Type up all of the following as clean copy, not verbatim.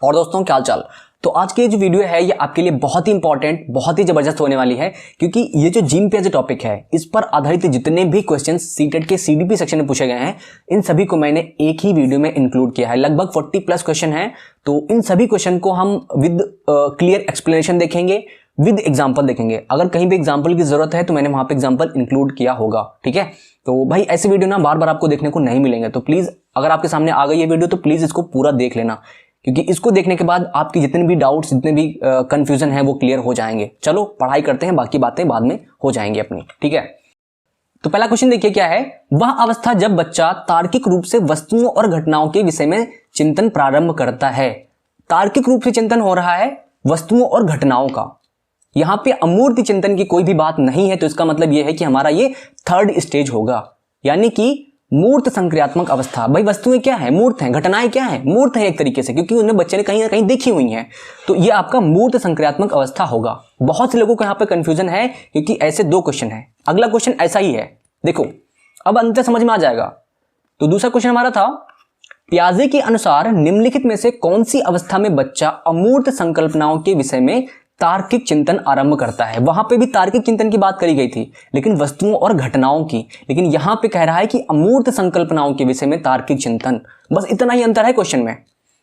और दोस्तों क्या हाल चाल। तो आज की जो वीडियो है ये आपके लिए बहुत ही इंपॉर्टेंट, बहुत ही जबरदस्त होने वाली है, क्योंकि ये जो जीन पे जो टॉपिक है इस पर आधारित जितने भी क्वेश्चंस सीटेट के सीडीपी सेक्शन में पूछे गए हैं इन सभी को मैंने एक ही वीडियो में इंक्लूड किया है। लगभग 40 प्लस क्वेश्चन है, तो इन सभी क्वेश्चन को हम विद क्लियर एक्सप्लेनेशन देखेंगे, विद एग्जाम्पल देखेंगे। अगर कहीं भी एग्जाम्पल की जरूरत है तो मैंने वहां पे एग्जाम्पल इंक्लूड किया होगा। ठीक है, तो भाई ऐसे वीडियो ना बार बार आपको देखने को नहीं मिलेंगे, तो प्लीज अगर आपके सामने आ गई ये वीडियो तो प्लीज इसको पूरा देख लेना, क्योंकि इसको देखने के बाद आपके जितने भी डाउट्स, जितने भी कंफ्यूजन है वो क्लियर हो जाएंगे। चलो पढ़ाई करते हैं, बाकी बातें बाद में हो जाएंगी अपनी। ठीक है, तो पहला क्वेश्चन देखिए क्या है। वह अवस्था जब बच्चा तार्किक रूप से वस्तुओं और घटनाओं के विषय में चिंतन प्रारंभ करता है। तार्किक रूप से चिंतन हो रहा है वस्तुओं और घटनाओं का, यहां पे अमूर्त चिंतन की कोई भी बात नहीं है, तो इसका मतलब यह है कि हमारा ये थर्ड स्टेज होगा, यानी कि मूर्त संक्रियात्मक अवस्था। भाई वस्तुएं क्या है? मूर्त हैं। घटनाएं क्या है? मूर्त है एक तरीके से, क्योंकि उन्हें बच्चे ने कहीं ना कहीं देखी हुई हैं, तो ये आपका मूर्त संक्रियात्मक अवस्था होगा। बहुत से लोगों को यहाँ पे कंफ्यूजन है, क्योंकि ऐसे दो क्वेश्चन है। अगला क्वेश्चन ऐसा ही है, देखो अब अंतर समझ में आ जाएगा। तो दूसरा क्वेश्चन हमारा था, पियाजे के अनुसार निम्नलिखित में से कौन सी अवस्था में बच्चा अमूर्त संकल्पनाओं के विषय में तार्किक चिंतन आरंभ करता है। वहां पे भी तार्किक चिंतन की बात करी गई थी, लेकिन वस्तुओं और घटनाओं की, लेकिन यहां पे कह रहा है कि अमूर्त संकल्पनाओं के विषय में तार्किक चिंतन। बस इतना ही अंतर है क्वेश्चन में।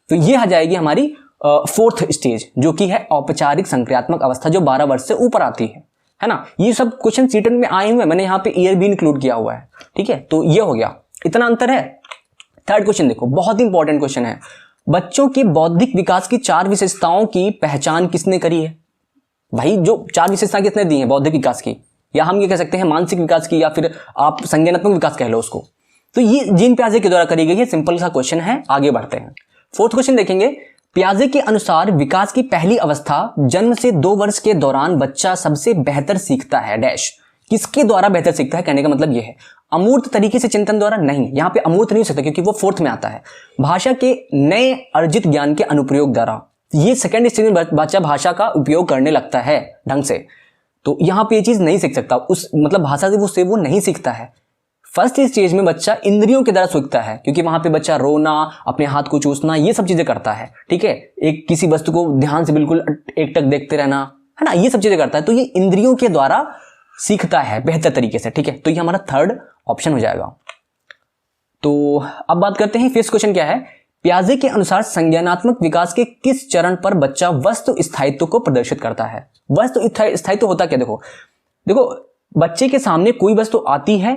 तो ये आ जाएगी हमारी फोर्थ स्टेज, जो कि है औपचारिक संक्रियात्मक अवस्था, जो 12 वर्ष से ऊपर आती है ना। ये सब क्वेश्चन सीटेट में आए हुए हैं, मैंने यहाँ पे ईयर भी इंक्लूड किया हुआ है। ठीक है, तो ये हो गया, इतना अंतर है। थर्ड क्वेश्चन देखो, बहुत इंपॉर्टेंट क्वेश्चन है। बच्चों के बौद्धिक विकास की 4 विशेषताओं की पहचान किसने करी है? भाई जो 4 विशेषताएं किसने दी हैं बौद्धिक विकास की, या हम ये कह सकते हैं मानसिक विकास की, या फिर आप संज्ञानात्मक विकास कह लो उसको, तो ये जीन पियाजे के द्वारा करी गई है। सिंपल सा क्वेश्चन है, आगे बढ़ते हैं। फोर्थ क्वेश्चन देखेंगे, पियाजे के अनुसार विकास की पहली अवस्था जन्म से 2 वर्ष के दौरान बच्चा सबसे बेहतर सीखता है डैश। किसके द्वारा बेहतर सीखता है? कहने का मतलब यह है अमूर्त तरीके से चिंतन द्वारा नहीं, यहां पे अमूर्त नहीं हो सकता क्योंकि वो फोर्थ में आता है। भाषा के नए अर्जित ज्ञान के अनुप्रयोग द्वारा, ये सेकंड स्टेज में बच्चा भाषा का उपयोग करने लगता है ढंग से, तो यहां पे ये चीज नहीं सीख सकता, उस मतलब भाषा से वो नहीं सीखता है। फर्स्ट स्टेज में बच्चा इंद्रियों के द्वारा सीखता है, क्योंकि वहां पे बच्चा रोना, अपने हाथ को चूसना, ये सब चीजें करता है। ठीक है, एक किसी वस्तु को ध्यान से बिल्कुल एकटक देखते रहना, है ना, ये सब चीजें करता है, तो ये इंद्रियों के द्वारा सीखता है बेहतर तरीके से। ठीक है, तो ये हमारा थर्ड ऑप्शन हो जाएगा। तो अब बात करते हैं फिफ्थ क्वेश्चन क्या है। पियाजे के अनुसार संज्ञानात्मक विकास के किस चरण पर बच्चा वस्तु स्थायित्व को प्रदर्शित करता है? वस्तु स्थायित्व होता क्या? देखो बच्चे के सामने कोई वस्तु आती है,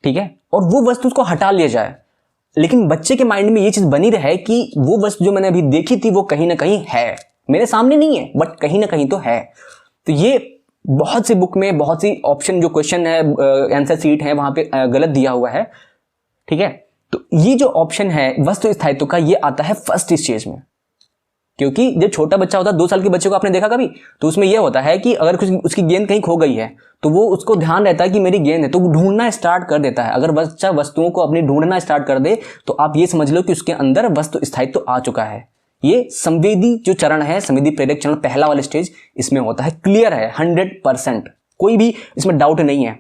ठीक है, और वो वस्तु उसको हटा लिया जाए, लेकिन बच्चे के माइंड में ये चीज बनी रहे कि वो वस्तु जो मैंने अभी देखी थी वो कहीं ना कहीं है, मेरे सामने नहीं है बट कहीं ना कहीं तो है। तो ये बहुत सी बुक में बहुत सी ऑप्शन जो क्वेश्चन है, आंसर सीट है, वहां पे गलत दिया हुआ है। ठीक है, तो ये जो ऑप्शन है वस्तु स्थायित्व का, ये आता है फर्स्ट स्टेज में, क्योंकि जब छोटा बच्चा होता है 2 साल के बच्चे को आपने देखा कभी, तो उसमें यह होता है कि अगर उसकी गेंद कहीं खो गई है तो वो उसको ध्यान रहता है कि मेरी गेंद है, तो वो ढूंढना स्टार्ट कर देता है। अगर बच्चा वस्तुओं को अपनी ढूंढना स्टार्ट कर दे तो आप ये समझ लो कि उसके अंदर वस्तु स्थायित्व आ चुका है। ये संवेदी जो चरण है, संवेदी प्रेरक चरण, पहला वाला स्टेज इसमें होता है। क्लियर है 100%, कोई भी इसमें डाउट नहीं है।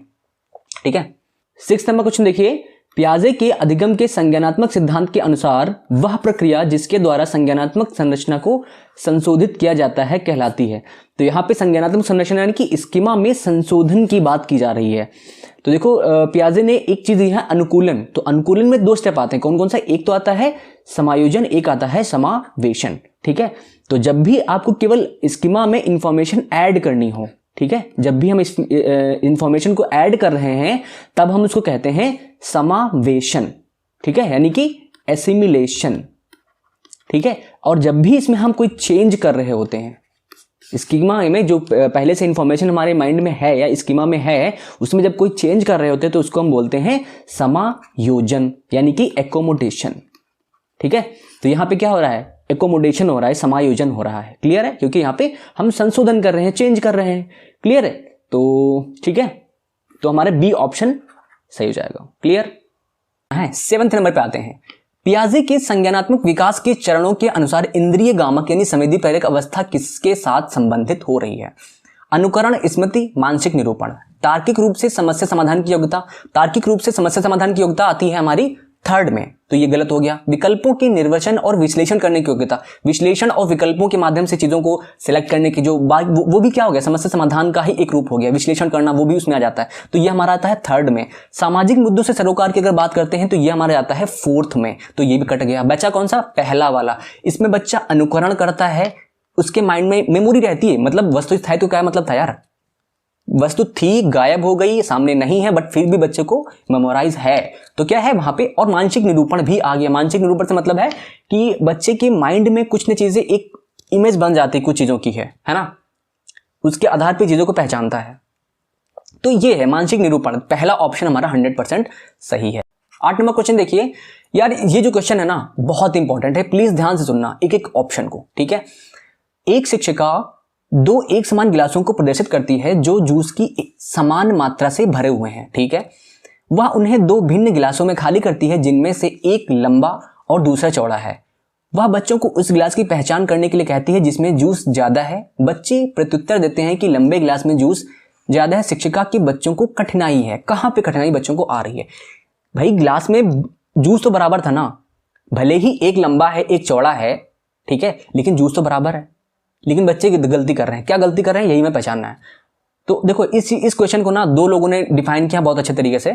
ठीक है, 6 नंबर क्वेश्चन देखिए, पियाजे के अधिगम के संज्ञानात्मक सिद्धांत के अनुसार वह प्रक्रिया जिसके द्वारा संज्ञानात्मक संरचना को संशोधित किया जाता है कहलाती है। तो यहाँ पे संज्ञानात्मक संरचना यानी कि स्कीमा में संशोधन की बात की जा रही है। तो देखो पियाजे ने एक चीज दी है अनुकूलन, तो अनुकूलन में 2 स्टेप आते हैं। कौन कौन सा? एक तो आता है समायोजन, एक आता है समावेशन। ठीक है, तो जब भी आपको केवल स्कीमा में इंफॉर्मेशन ऐड करनी हो, ठीक है, जब भी हम इस इंफॉर्मेशन को ऐड कर रहे हैं तब हम उसको कहते हैं समावेशन। ठीक है, यानी कि एसिमिलेशन। ठीक है, और जब भी इसमें हम कोई चेंज कर रहे होते हैं स्कीमा में, जो पहले से इंफॉर्मेशन हमारे माइंड में है या स्कीमा में है, उसमें जब कोई चेंज कर रहे होते हैं तो उसको हम बोलते हैं समायोजन, यानी कि एकोमोडेशन। ठीक है, तो यहां पे क्या हो रहा है? एकोमोडेशन हो रहा है, समायोजन हो रहा है। क्लियर है, क्योंकि यहां पे हम संशोधन कर रहे हैं, चेंज कर रहे हैं। क्लियर है, तो ठीक है, तो हमारे बी ऑप्शन सही हो जाएगा। क्लियर है। 7वें नंबर पे आते हैं, पियाजे के संज्ञानात्मक विकास के चरणों के अनुसार इंद्रिय गामक यानी संवेदी प्रेरक अवस्था किसके साथ संबंधित हो रही है? अनुकरण, स्मृति, मानसिक निरूपण। तार्किक रूप से समस्या समाधान की योग्यता, तार्किक रूप से समस्या समाधान की योग्यता आती है हमारी थर्ड में, तो ये गलत हो गया। विकल्पों के निर्वचन और विश्लेषण करने की योग्यता, विश्लेषण और विकल्पों के माध्यम से चीजों को सिलेक्ट करने की जो बात, वो भी क्या हो गया, समस्या समाधान का ही एक रूप हो गया। विश्लेषण करना वो भी उसमें आ जाता है, तो ये हमारा आता है थर्ड में। सामाजिक मुद्दों से सरोकार की अगर बात करते हैं तो ये हमारा आता है फोर्थ में, तो ये भी कट गया। बच्चा कौन सा, पहला वाला। इसमें बच्चा अनुकरण करता है, उसके माइंड में मेमोरी रहती है, मतलब वस्तु स्थायी तो क्या मतलब था यार, वस्तु थी गायब हो गई, सामने नहीं है, बट फिर भी बच्चे को मेमोराइज है, तो क्या है वहां पे। और मानसिक निरूपण भी आ गया। मानसिक निरूपण से मतलब है कि बच्चे के माइंड में कुछ न चीजें, एक इमेज बन जाती है कुछ चीजों की, है ना, उसके आधार पर चीजों को पहचानता है। तो ये है मानसिक निरूपण, पहला ऑप्शन हमारा 100% सही है। 8 नंबर क्वेश्चन देखिए यार, ये जो क्वेश्चन है ना बहुत इंपॉर्टेंट है, प्लीज ध्यान से सुनना एक एक ऑप्शन को, ठीक है। एक शिक्षिका 2 एक समान गिलासों को प्रदर्शित करती है जो जूस की समान मात्रा से भरे हुए हैं, ठीक है। वह उन्हें 2 भिन्न गिलासों में खाली करती है जिनमें से एक लंबा और दूसरा चौड़ा है। वह बच्चों को उस गिलास की पहचान करने के लिए कहती है जिसमें जूस ज्यादा है। बच्चे प्रत्युत्तर देते हैं कि लंबे गिलास में जूस ज्यादा है। शिक्षिका के बच्चों को कठिनाई है। कहां पे कठिनाई बच्चों को आ रही है भाई, गिलास में जूस तो बराबर था ना, भले ही एक लंबा है एक चौड़ा है, ठीक है, लेकिन जूस तो बराबर है। लेकिन बच्चे गलती कर रहे हैं, क्या गलती कर रहे हैं यही मैं पहचानना है। तो देखो इस क्वेश्चन को ना 2 लोगों ने डिफाइन किया बहुत अच्छे तरीके से,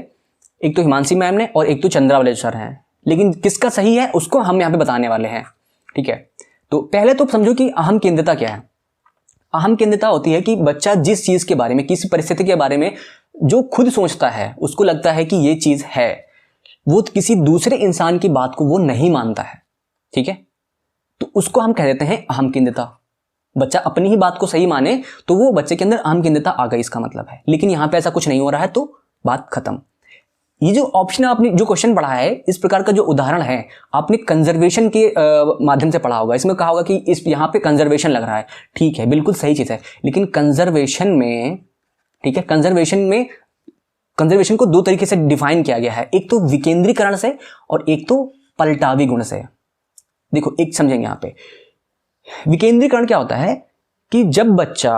एक तो हिमांशी मैम ने और एक तो चंद्रा वाले सर हैं, लेकिन किसका सही है उसको हम यहाँ पे बताने वाले हैं, ठीक है। तो पहले तो समझो कि अहम केंद्रता क्या है। अहम केंद्रता होती है कि बच्चा जिस चीज के बारे में, किसी परिस्थिति के बारे में जो खुद सोचता है, उसको लगता है कि ये चीज है, वो किसी दूसरे इंसान की बात को वो नहीं मानता है, ठीक है, तो उसको हम कह देते हैं अहम केंद्रता। बच्चा अपनी ही बात को सही माने तो वो बच्चे के अंदर अहम केंद्रता आ गई, इसका मतलब है। लेकिन यहां पे ऐसा कुछ नहीं हो रहा है, तो बात खत्म। ये जो ऑप्शन आपने जो क्वेश्चन पढ़ा है, इस प्रकार का जो उदाहरण है आपने कंजर्वेशन के माध्यम से पढ़ा होगा। इसमें कहा होगा कि इस यहां पे कंजर्वेशन लग रहा है, ठीक है, बिल्कुल सही चीज है। लेकिन कंजर्वेशन में, ठीक है, कंजर्वेशन को 2 तरीके से डिफाइन किया गया है, एक तो विकेंद्रीकरण से और एक तो पलटावी गुण से। देखो एक समझेंगे यहां पे विकेंद्रीकरण क्या होता है कि जब बच्चा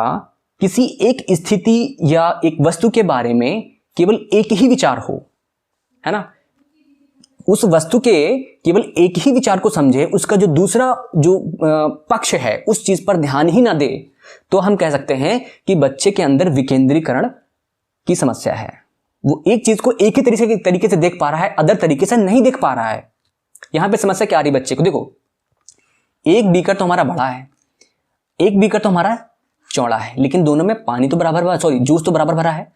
किसी एक स्थिति या एक वस्तु के बारे में केवल एक ही विचार हो, है ना, उस वस्तु के केवल एक ही विचार को समझे, उसका जो दूसरा जो पक्ष है उस चीज पर ध्यान ही ना दे, तो हम कह सकते हैं कि बच्चे के अंदर विकेंद्रीकरण की समस्या है। वो एक चीज को एक ही तरीके से देख पा रहा है, अदर तरीके से नहीं देख पा रहा है। यहां पे समस्या क्या आ रही है बच्चे को, देखो एक बीकर तो हमारा बड़ा है, एक बीकर तो हमारा चौड़ा है, लेकिन दोनों में पानी तो बराबर, सॉरी जूस तो बराबर भरा है।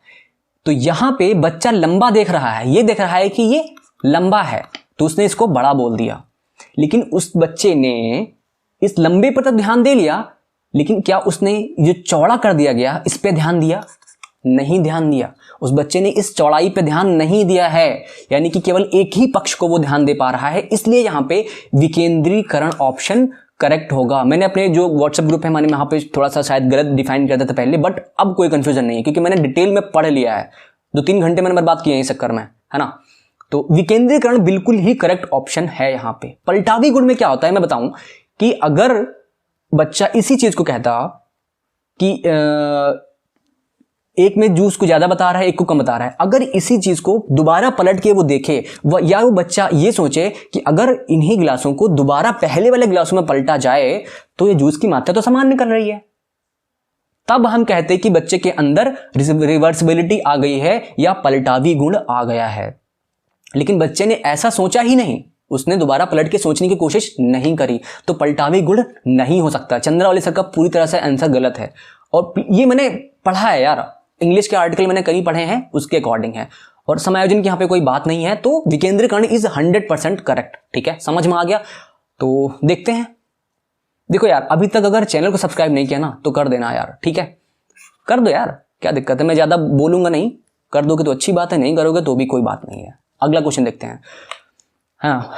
तो यहां पे बच्चा लंबा देख रहा है, ये देख रहा है कि ये लंबा है, तो उसने इसको बड़ा बोल दिया। लेकिन उस बच्चे ने इस लंबे पर तो ध्यान दे लिया, लेकिन क्या उसने जो चौड़ा कर दिया गया इस पे ध्यान दिया? नहीं ध्यान दिया। उस बच्चे ने इस चौड़ाई पे ध्यान नहीं दिया है, यानी कि केवल एक ही पक्ष को वो ध्यान दे पा रहा है। इसलिए यहां पे विकेंद्रीकरण ऑप्शन करेक्ट होगा। मैंने अपने जो व्हाट्सएप ग्रुप है मैंने वहां पे थोड़ा सा शायद गलत डिफाइन करता था पहले, बट अब कोई कंफ्यूजन नहीं है क्योंकि मैंने डिटेल में पढ़ लिया है। 2-3 घंटे मैंने बर्बाद किए इस चक्कर में, है ना। तो विकेंद्रीकरण बिल्कुल ही करेक्ट ऑप्शन है यहां पे। पलटावी गुण में क्या होता है मैं बताऊं कि अगर बच्चा इसी चीज को कहता कि एक में जूस को ज्यादा बता रहा है एक को कम बता रहा है, अगर इसी चीज को दोबारा पलट के वो देखे या वो बच्चा ये सोचे कि अगर इन्हीं गिलासों को दोबारा पहले वाले गिलासों में पलटा जाए तो ये जूस की मात्रा तो समान निकल रही है, तब हम कहते हैं कि बच्चे के अंदर रिवर्सिबिलिटी आ गई है या पलटावी गुण आ गया है। लेकिन बच्चे ने ऐसा सोचा ही नहीं, उसने दोबारा पलट के सोचने की कोशिश नहीं करी, तो पलटावी गुण नहीं हो सकता। चंद्रावली सर का पूरी तरह से आंसर गलत है, और ये मैंने पढ़ा है यार, इंग्लिश के आर्टिकल मैंने कई पढ़े हैं, उसके अकॉर्डिंग है, और समायोजन की यहां पे कोई बात नहीं है। तो विकेंद्रीकरण इज 100% करेक्ट। ठीक है, समझ में आ गया। तो देखते हैं। देखो यार, अभी तक अगर चैनल को सब्सक्राइब नहीं किया ना तो कर देना यार, ठीक है, कर दो यार, क्या दिक्कत है, मैं ज्यादा बोलूंगा नहीं, कर दोगे तो अच्छी बात है, नहीं करोगे तो भी कोई बात नहीं है। अगला क्वेश्चन देखते हैं। हाँ,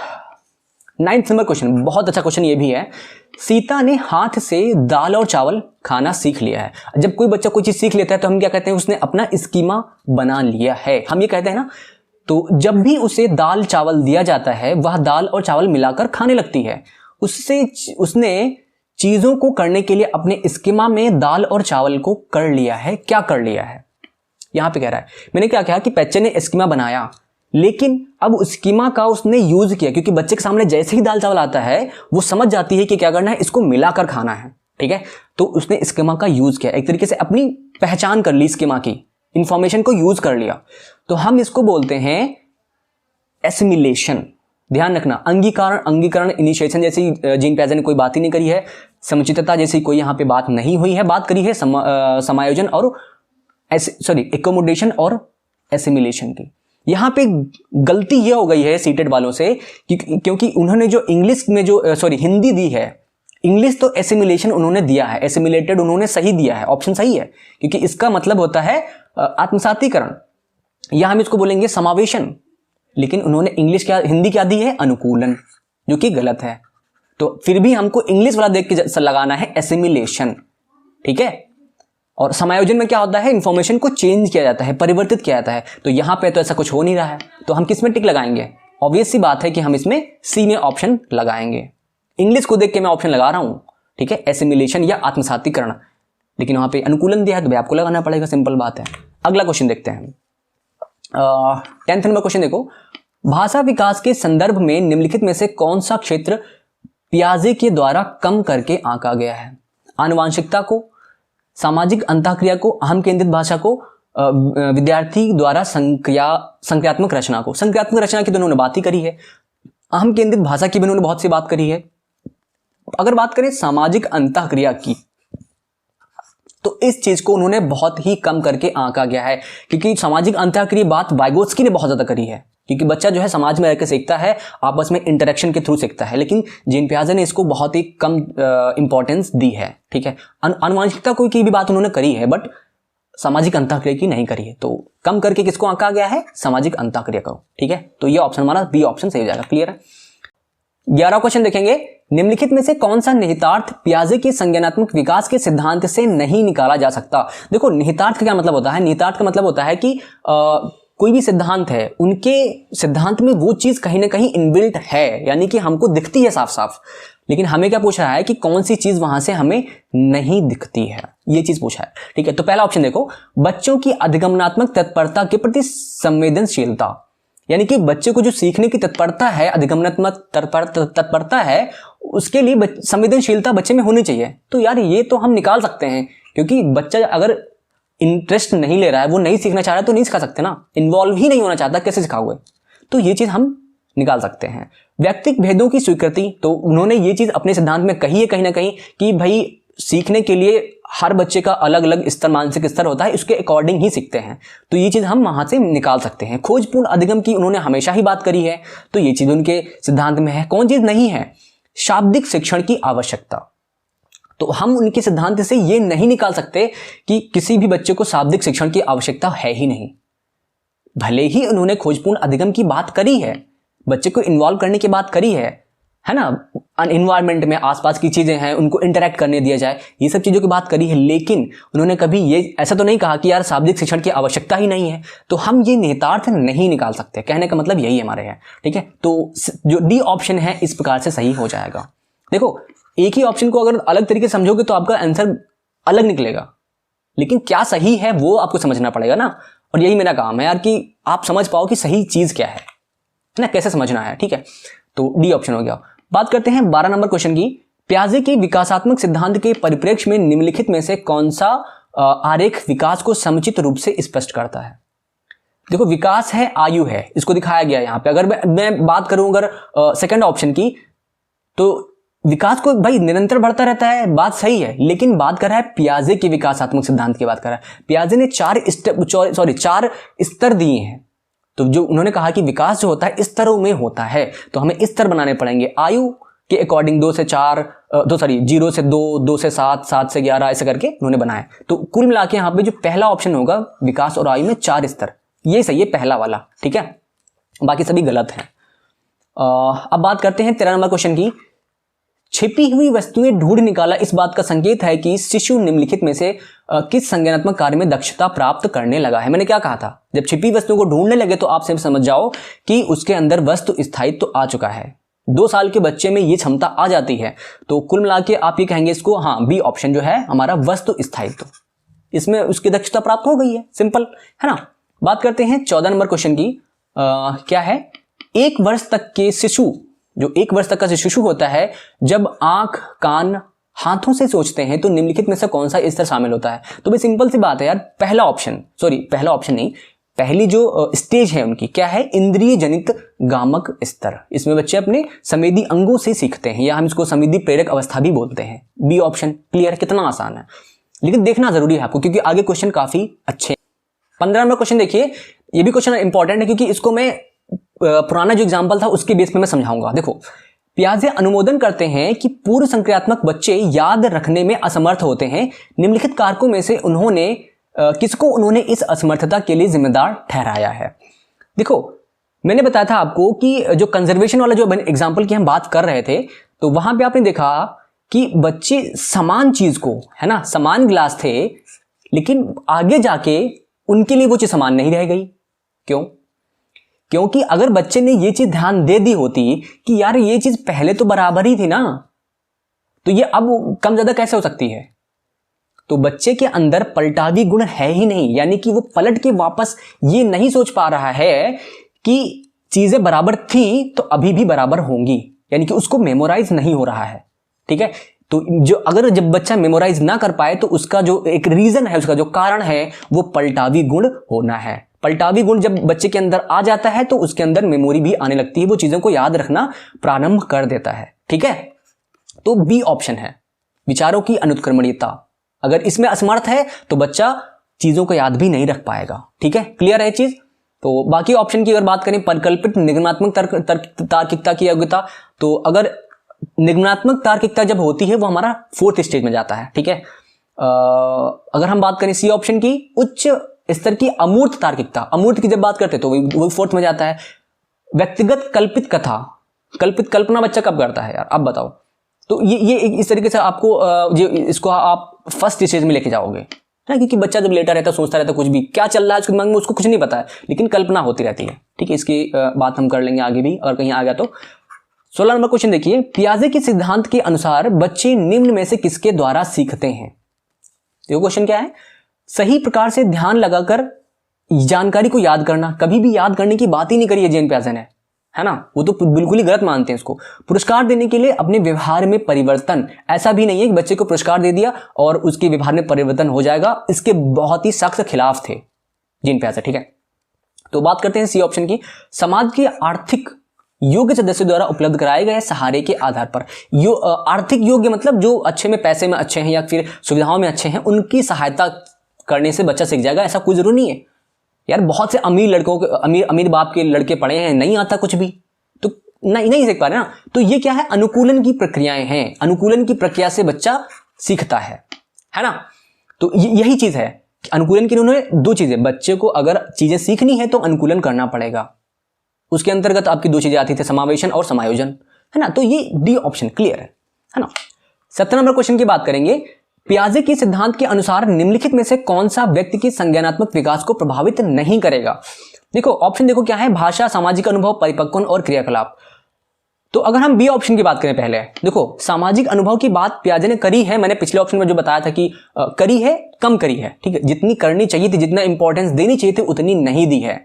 9th नंबर क्वेश्चन, बहुत अच्छा क्वेश्चन ये भी है। सीता ने हाथ से दाल और चावल खाना सीख लिया है। जब कोई बच्चा कोई चीज सीख लेता है तो हम क्या कहते हैं, उसने अपना स्कीमा बना लिया है, हम ये कहते हैं ना। तो जब भी उसे दाल चावल दिया जाता है वह दाल और चावल मिलाकर खाने लगती है। उसने चीजों को करने के लिए अपने स्कीमा में दाल और चावल को कर लिया है। क्या कर लिया है यहां पे कह रहा है, मैंने क्या कहा कि बच्चे ने स्कीमा बनाया, लेकिन अब स्कीमा का उसने यूज किया, क्योंकि बच्चे के सामने जैसे ही दाल चावल आता है वो समझ जाती है कि क्या करना है, इसको मिलाकर खाना है, ठीक है। तो उसने स्कीमा का यूज किया, एक तरीके से अपनी पहचान कर ली, स्कीमा की इंफॉर्मेशन को यूज कर लिया। तो हम इसको बोलते हैं एसिमिलेशन। ध्यान रखना, अंगीकरण इनिशिएशन जैसी जीन पियाजे ने कोई बात ही नहीं करी है, समुचितता जैसी कोई यहां पे बात नहीं हुई है, बात करी है समायोजन और एकोमोडेशन और एसिमिलेशन की। यहां पे गलती यह हो गई है सीटेड वालों से क्योंकि उन्होंने जो इंग्लिश में जो हिंदी दी है, इंग्लिश तो एसिमिलेशन उन्होंने दिया है, एसिमिलेटेड उन्होंने सही दिया है, ऑप्शन सही है, क्योंकि इसका मतलब होता है आत्मसातीकरण, या हम इसको बोलेंगे समावेशन। लेकिन उन्होंने हिंदी क्या दी है, अनुकूलन, जो कि गलत है। तो फिर भी हमको इंग्लिश वाला देख के लगाना है एसिमिलेशन, ठीक है। और समायोजन में क्या होता है, इंफॉर्मेशन को चेंज किया जाता है, परिवर्तित किया जाता है। तो यहां पे तो ऐसा कुछ हो नहीं रहा है, तो हम किस में टिक लगाएंगे? ऑब्वियस सी बात है कि हम इसमें सी में ऑप्शन लगाएंगे। इंग्लिश को देख के मैं ऑप्शन लगा रहा हूं, ठीक है, एसिमिलेशन या आत्मसातीकरण, लेकिन वहां पे अनुकूलन दिया है तो भाई आपको लगाना पड़ेगा, सिंपल बात है। अगला क्वेश्चन देखते हैं, 10th नंबर क्वेश्चन देखो, भाषा विकास के संदर्भ में निम्नलिखित में से कौन सा क्षेत्र पियाजे के द्वारा कम करके आंका गया है? आनुवांशिकता को, सामाजिक अंतःक्रिया को, अहम केंद्रित भाषा को, विद्यार्थी द्वारा संक्रियात्मक रचना को। संक्रियात्मक रचना की तो उन्होंने बात ही करी है, अहम केंद्रित भाषा की भी उन्होंने बहुत सी बात करी है। अगर बात करें सामाजिक अंतःक्रिया की, तो इस चीज को उन्होंने बहुत ही कम करके आंका गया है, क्योंकि सामाजिक अंतःक्रिया बात वाइगोत्स्की ने बहुत ज्यादा करी है, क्योंकि बच्चा जो है समाज में रहकर सीखता है, आपस में इंटरेक्शन के थ्रू सीखता है, लेकिन जीन पियाजे ने इसको बहुत ही कम इंपॉर्टेंस दी है, ठीक है। आनुवांशिकता की भी बात उन्होंने करी है, बट सामाजिक अंतःक्रिया की नहीं करी है। तो कम करके किसको आंका गया है? सामाजिक अंतःक्रिया को, ठीक है। तो ये ऑप्शन हमारा बी ऑप्शन सही हो जाएगा, क्लियर है। 11वां क्वेश्चन देखेंगे, निम्नलिखित में से कौन सा निहितार्थ पियाजे के संज्ञानात्मक विकास के सिद्धांत से नहीं निकाला जा सकता? देखो, निहितार्थ का क्या मतलब होता है? निहितार्थ का मतलब होता है कि कोई भी सिद्धांत है, उनके सिद्धांत में वो चीज कहीं ना कहीं इनबिल्ट है, यानी कि हमको दिखती है साफ साफ, लेकिन हमें क्या पूछ रहा है कि कौन सी चीज वहां से हमें नहीं दिखती है, ये चीज पूछा है, ठीक है। तो पहला ऑप्शन देखो, बच्चों की अधिगमनात्मक तत्परता के प्रति संवेदनशीलता, यानी कि बच्चे को जो सीखने की तत्परता है, अधिगमनात्मक तत्परता है, उसके लिए संवेदनशीलता बच्चे में होनी चाहिए। तो यार ये तो हम निकाल सकते हैं, क्योंकि बच्चा अगर इंटरेस्ट नहीं ले रहा है, वो नहीं सीखना चाह रहा है, तो नहीं सिखा सकते ना, इन्वॉल्व ही नहीं होना चाहता, कैसे सिखाओगे? तो ये चीज हम निकाल सकते हैं। व्यक्तिगत भेदों की स्वीकृति, तो उन्होंने ये चीज अपने सिद्धांत में कही है कहीं ना कहीं कि भाई सीखने के लिए हर बच्चे का अलग अलग स्तर, मानसिक स्तर होता है, उसके अकॉर्डिंग ही सीखते हैं, तो ये चीज हम वहां से निकाल सकते हैं। खोजपूर्ण अधिगम की उन्होंने हमेशा ही बात करी है, तो ये चीज उनके सिद्धांत में है। कौन चीज नहीं है? शाब्दिक शिक्षण की आवश्यकता, तो हम उनके सिद्धांत से ये नहीं निकाल सकते कि किसी भी बच्चे को शाब्दिक शिक्षण की आवश्यकता है ही नहीं। भले ही उन्होंने खोजपूर्ण अधिगम की बात करी है, बच्चे को इन्वॉल्व करने की बात करी है ना, एनवायरनमेंट में आसपास की चीजें हैं उनको इंटरेक्ट करने दिया जाए, ये सब चीजों की बात करी है, लेकिन उन्होंने कभी ये ऐसा तो नहीं कहा कि यार शाब्दिक शिक्षण की आवश्यकता ही नहीं है। तो हम ये निहितार्थ नहीं निकाल सकते, कहने का मतलब यही हमारे है, ठीक है। तो जो डी ऑप्शन है इस प्रकार से सही हो जाएगा। देखो, एक ही ऑप्शन को अगर अलग तरीके से समझोगे तो आपका आंसर अलग निकलेगा, लेकिन क्या सही है वो आपको समझना पड़ेगा ना, और यही मेरा काम है यार कि आप समझ पाओ कि सही चीज क्या है ना, कैसे समझना है, ठीक है। तो डी ऑप्शन हो गया। बात करते हैं 12 नंबर क्वेश्चन की, पियाजे के विकासात्मक सिद्धांत के परिप्रेक्ष्य में निम्नलिखित में से कौन सा आरेख विकास को समुचित रूप से स्पष्ट करता है? देखो, विकास है, आयु है, इसको दिखाया गया यहां पे। अगर मैं बात करूं अगर सेकंड ऑप्शन की, तो विकास को भाई निरंतर बढ़ता रहता है, बात सही है, लेकिन बात कर रहा है पियाजे के विकासात्मक सिद्धांत की बात कर रहा है। पियाजे ने चार स्तर दिए हैं, तो जो उन्होंने कहा कि विकास जो होता है स्तरों में होता है, तो हमें स्तर बनाने पड़ेंगे आयु के अकॉर्डिंग, 0 से 2, 2 से 7, 7 से 11, ऐसे करके उन्होंने बनाया। तो कुल मिला के यहाँ पे जो पहला ऑप्शन होगा विकास और आयु में 4 स्तर, ये सही है पहला वाला, ठीक है, बाकी सभी गलत है। अब बात करते हैं 13 नंबर क्वेश्चन की, छिपी हुई वस्तुएं ढूंढ निकाला इस बात का संकेत है कि शिशु निम्नलिखित में से किस संज्ञानात्मक कार्य में दक्षता प्राप्त करने लगा है? मैंने क्या कहा था, जब छिपी वस्तुओं को ढूंढने लगे तो आप सिर्फ समझ जाओ कि उसके अंदर वस्तु स्थायित्व आ चुका है। 2 साल के बच्चे में ये क्षमता आ जाती है, तो कुल मिला के आप ये कहेंगे इसको, हाँ, बी ऑप्शन जो है हमारा वस्तु स्थायित्व, इसमें उसकी दक्षता प्राप्त हो गई है, सिंपल है ना। बात करते हैं 14 नंबर क्वेश्चन की, क्या है, 1 वर्ष तक के शिशु, जो 1 वर्ष तक का जो शिशु होता है, जब आंख कान हाथों से सोचते हैं तो निम्नलिखित में से कौन सा स्तर शामिल होता है? तो भाई सिंपल सी बात है यार, पहला ऑप्शन नहीं, पहली जो स्टेज है उनकी क्या है, इंद्रिय जनित गामक स्तर। इसमें बच्चे अपने संवेदी अंगों से सीखते हैं, या हम इसको संवेदी प्रेरक अवस्था भी बोलते हैं। बी ऑप्शन क्लियर, कितना आसान है, लेकिन देखना जरूरी है आपको, क्योंकि आगे क्वेश्चन काफी अच्छे हैं। 15 नंबर क्वेश्चन देखिए, ये भी क्वेश्चन इंपॉर्टेंट है, क्योंकि इसको मैं पुराना जो एग्जाम्पल था उसके बेस पे मैं समझाऊंगा। देखो, पियाजे अनुमोदन करते हैं कि पूर्व संक्रियात्मक बच्चे याद रखने में असमर्थ होते हैं। निम्नलिखित कारकों में से किसको उन्होंने इस असमर्थता के लिए जिम्मेदार ठहराया है? देखो, मैंने बताया था आपको कि जो कंजर्वेशन वाला जो एग्जाम्पल की हम बात कर रहे थे, तो वहां पे आपने देखा कि बच्चे समान चीज को, है ना, समान गिलास थे, लेकिन आगे जाके उनके लिए वो चीज समान नहीं रह गई। क्यों? क्योंकि अगर बच्चे ने ये चीज ध्यान दे दी होती कि यार ये चीज पहले तो बराबर ही थी ना, तो ये अब कम ज्यादा कैसे हो सकती है? तो बच्चे के अंदर पलटावी गुण है ही नहीं, यानी कि वो पलट के वापस ये नहीं सोच पा रहा है कि चीजें बराबर थी तो अभी भी बराबर होंगी, यानी कि उसको मेमोराइज नहीं हो रहा है। ठीक है, तो जब बच्चा मेमोराइज ना कर पाए तो उसका जो एक रीजन है, उसका जो कारण है, वो पलटावी गुण होना है। पलटावी गुण जब बच्चे के अंदर आ जाता है तो उसके अंदर मेमोरी भी आने लगती है, वो चीजों को याद रखना प्रारंभ कर देता है। ठीक है, तो बी ऑप्शन है, विचारों की अनुत्क्रमणीयता। अगर इसमें असमर्थ है तो बच्चा चीजों को याद भी नहीं रख पाएगा। ठीक है, क्लियर है चीज? तो बाकी ऑप्शन की अगर बात करें, परिकल्पित निगमनात्मक तार्किकता की योग्यता, तो अगर निगमनात्मक तार्किकता जब होती है वो हमारा 4th स्टेज में जाता है। ठीक है, अगर हम बात करें सी ऑप्शन की, उच्च स्तर की अमूर्त तार्किकता, अमूर्त की जब बात करते हैं तो वो 4th में जाता है। व्यक्तिगत कल्पित कथा, कल्पना बच्चा कब करता है यार, अब बताओ? तो ये इस तरीके से आपको इसको आप फर्स्ट स्टेज में लेके जाओगे ना, क्योंकि बच्चा जब लेटा रहता है, सोचता रहता है, कुछ भी क्या चल रहा है उसके दिमाग में उसको कुछ नहीं पता है, लेकिन कल्पना होती रहती है। ठीक है, इसकी बात हम कर लेंगे आगे भी, अगर कहीं आ गया तो। 16 नंबर क्वेश्चन देखिए, पियाजे के सिद्धांत के अनुसार बच्चे निम्न में से किसके द्वारा सीखते हैं? देखो क्वेश्चन क्या है, सही प्रकार से ध्यान लगाकर जानकारी को याद करना। कभी भी याद करने की बात ही नहीं करी है जेन पियाजे ने, है ना, वो तो बिल्कुल ही गलत मानते हैं इसको। पुरस्कार देने के लिए अपने व्यवहार में परिवर्तन, ऐसा भी नहीं है कि बच्चे को पुरस्कार दे दिया और उसके व्यवहार में परिवर्तन हो जाएगा, इसके बहुत ही सख्त खिलाफ थे जेन पियाजे। ठीक है, तो बात करते हैं सी ऑप्शन की, समाज के आर्थिक योग्य सदस्यों द्वारा उपलब्ध कराए गए सहारे के आधार पर। आर्थिक योग्य मतलब जो अच्छे में, पैसे में अच्छे हैं या फिर सुविधाओं में अच्छे हैं, उनकी सहायता करने से बच्चा सीख जाएगा, ऐसा कोई जरूरी नहीं है यार। बहुत से अमीर लड़कों के, अमीर बाप के लड़के पढ़े हैं, नहीं आता कुछ भी, तो नहीं सीख पा रहे ना। तो ये क्या है, अनुकूलन की प्रक्रियाएं हैं, अनुकूलन की प्रक्रिया से बच्चा सीखता है ना। तो यही चीज है, अनुकूलन की उन्होंने 2 चीजें, बच्चे को अगर चीजें सीखनी है तो अनुकूलन करना पड़ेगा, उसके अंतर्गत आपकी 2 चीजें आती थी, समावेशन और समायोजन, है ना। तो ये डी ऑप्शन क्लियर है ना। 17 नंबर क्वेश्चन की बात करेंगे, पियाजे के सिद्धांत के अनुसार निम्नलिखित में से कौन सा व्यक्ति के संज्ञानात्मक विकास को प्रभावित नहीं करेगा? देखो ऑप्शन देखो क्या है, भाषा, सामाजिक अनुभव, परिपक्वन और क्रियाकलाप। तो अगर हम बी ऑप्शन की बात करें, पहले देखो सामाजिक अनुभव की बात पियाजे ने करी है, मैंने पिछले ऑप्शन में जो बताया था कि करी है, कम करी है। ठीक है, जितनी करनी चाहिए थी, जितना इंपॉर्टेंस देनी चाहिए थी, उतनी नहीं दी है।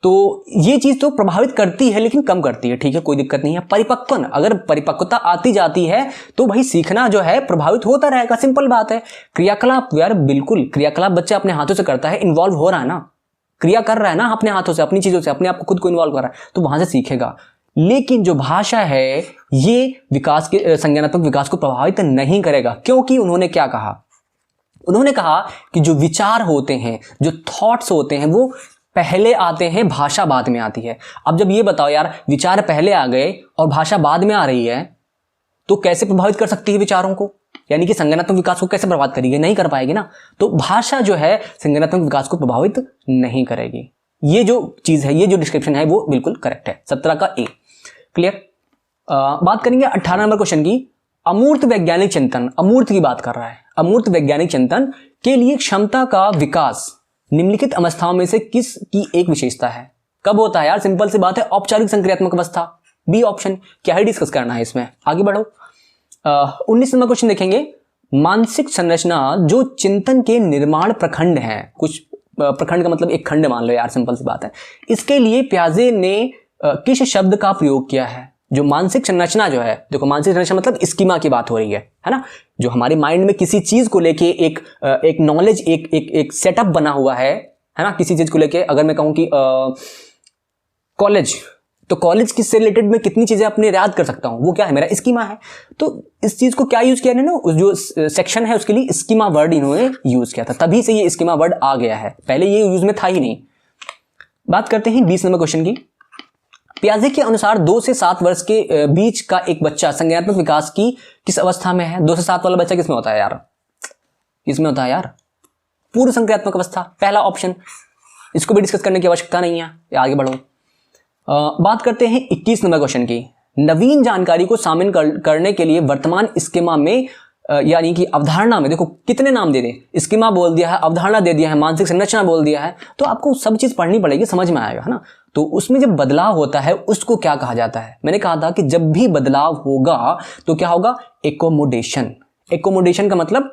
तो ये चीज तो प्रभावित करती है लेकिन कम करती है। ठीक है, कोई दिक्कत नहीं है। परिपक्वन, अगर परिपक्वता आती जाती है तो भाई सीखना जो है प्रभावित होता रहेगा, सिंपल बात है। क्रियाकलाप यार बिल्कुल, क्रियाकलाप बच्चा अपने हाथों से करता है, इन्वॉल्व हो रहा है ना, क्रिया कर रहा है ना अपने हाथों से, अपनी चीजों से, अपने आप को खुद को इन्वॉल्व कर रहा है, तो वहां से सीखेगा। लेकिन जो भाषा है ये विकास के, संज्ञानात्मक विकास को प्रभावित नहीं करेगा, क्योंकि उन्होंने क्या कहा, उन्होंने कहा कि जो विचार होते हैं, जो थॉट्स होते हैं, वो पहले आते हैं, भाषा बाद में आती है। अब जब ये बताओ यार, विचार पहले आ गए और भाषा बाद में आ रही है, तो कैसे प्रभावित कर सकती है विचारों को, यानी कि संज्ञानात्मक विकास को कैसे प्रभावित करेगी? नहीं कर पाएगी ना। तो भाषा जो है संज्ञानात्मक विकास को प्रभावित नहीं करेगी। ये जो चीज है, ये जो डिस्क्रिप्शन है वो बिल्कुल करेक्ट है, 17 का ए क्लियर। बात करेंगे 18 नंबर क्वेश्चन की, अमूर्त वैज्ञानिक चिंतन, अमूर्त की बात कर रहा है। अमूर्त वैज्ञानिक चिंतन के लिए क्षमता का विकास निम्नलिखित अवस्थाओं में से किस की एक विशेषता है? कब होता है यार? सिंपल सी बात है, औपचारिक संक्रियात्मक अवस्था, बी ऑप्शन। क्या ही डिस्कस करना है इसमें, आगे बढ़ो। 19 नंबर क्वेश्चन देखेंगे, मानसिक संरचना जो चिंतन के निर्माण प्रखंड है। कुछ प्रखंड का मतलब एक खंड मान लो यार, सिंपल सी बात है। इसके लिए पियाजे ने किस शब्द का प्रयोग किया है? जो मानसिक संरचना जो है, देखो मानसिक संरचना मतलब स्कीमा की बात हो रही है ना, जो हमारे माइंड में किसी चीज को लेके एक नॉलेज, एक सेटअप बना हुआ है ना, किसी चीज को लेके। अगर मैं कहूं कि कॉलेज, तो कॉलेज किससे रिलेटेड मैं कितनी चीजें अपने याद कर सकता हूं, वो क्या है, मेरा स्कीमा है। तो इस चीज को क्या यूज किया इन्होंने, उस जो सेक्शन है उसके लिए स्कीमा वर्ड इन्होंने यूज किया था, तभी से ये स्कीमा वर्ड आ गया है, पहले ये यूज में था ही नहीं। बात करते हैं 20 नंबर क्वेश्चन की। पियाजे के अनुसार 2 से 7 वर्ष के बीच का एक बच्चा संज्ञानात्मक विकास की किस अवस्था में है? 2 से 7 वाला बच्चा किसमें होता है यार? किसमें होता है यार? पूर्व संज्ञानात्मक अवस्था, पहला ऑप्शन। इसको भी डिस्कस करने की आवश्यकता नहीं है, आगे बढ़ो। बात करते हैं 21 नंबर क्वेश्चन की। नवीन जानकारी को शामिल करने के लिए वर्तमान स्कीमा में यानी कि अवधारणा में, देखो कितने नाम दे दें, स्कीमा बोल दिया है, अवधारणा दे दिया है, मानसिक संरचना बोल दिया है, तो आपको सब चीज पढ़नी पड़ेगी, समझ में आएगा, है ना। तो उसमें जब बदलाव होता है उसको क्या कहा जाता है? मैंने कहा था कि जब भी बदलाव होगा तो क्या होगा? एकोमोडेशन। एकोमोडेशन का मतलब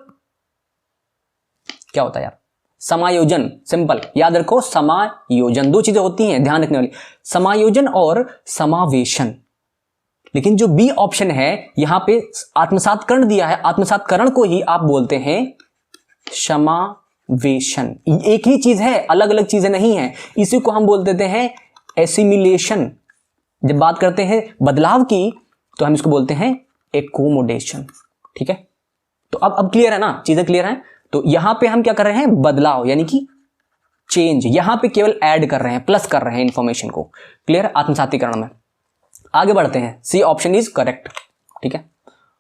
क्या होता है यार? समायोजन। सिंपल याद रखो, समायोजन। 2 चीजें होती हैं ध्यान रखने वाली, समायोजन और समावेशन। लेकिन जो बी ऑप्शन है यहां पे आत्मसातकरण दिया है, आत्मसातकरण को ही आप बोलते हैं समावेशन। एक ही चीज है, अलग अलग चीजें नहीं है, इसी को हम बोल देते हैं एसिमिलेशन। जब बात करते हैं बदलाव की तो हम इसको बोलते हैं एकोमोडेशन। ठीक है, तो अब क्लियर है ना, चीजें क्लियर हैं। तो यहां पे हम क्या कर रहे हैं? बदलाव यानी कि चेंज, यहां पे केवल ऐड कर रहे हैं, प्लस कर रहे हैं इंफॉर्मेशन को। क्लियर? आत्मसातीकरण में आगे बढ़ते हैं, सी ऑप्शन इज करेक्ट। ठीक है,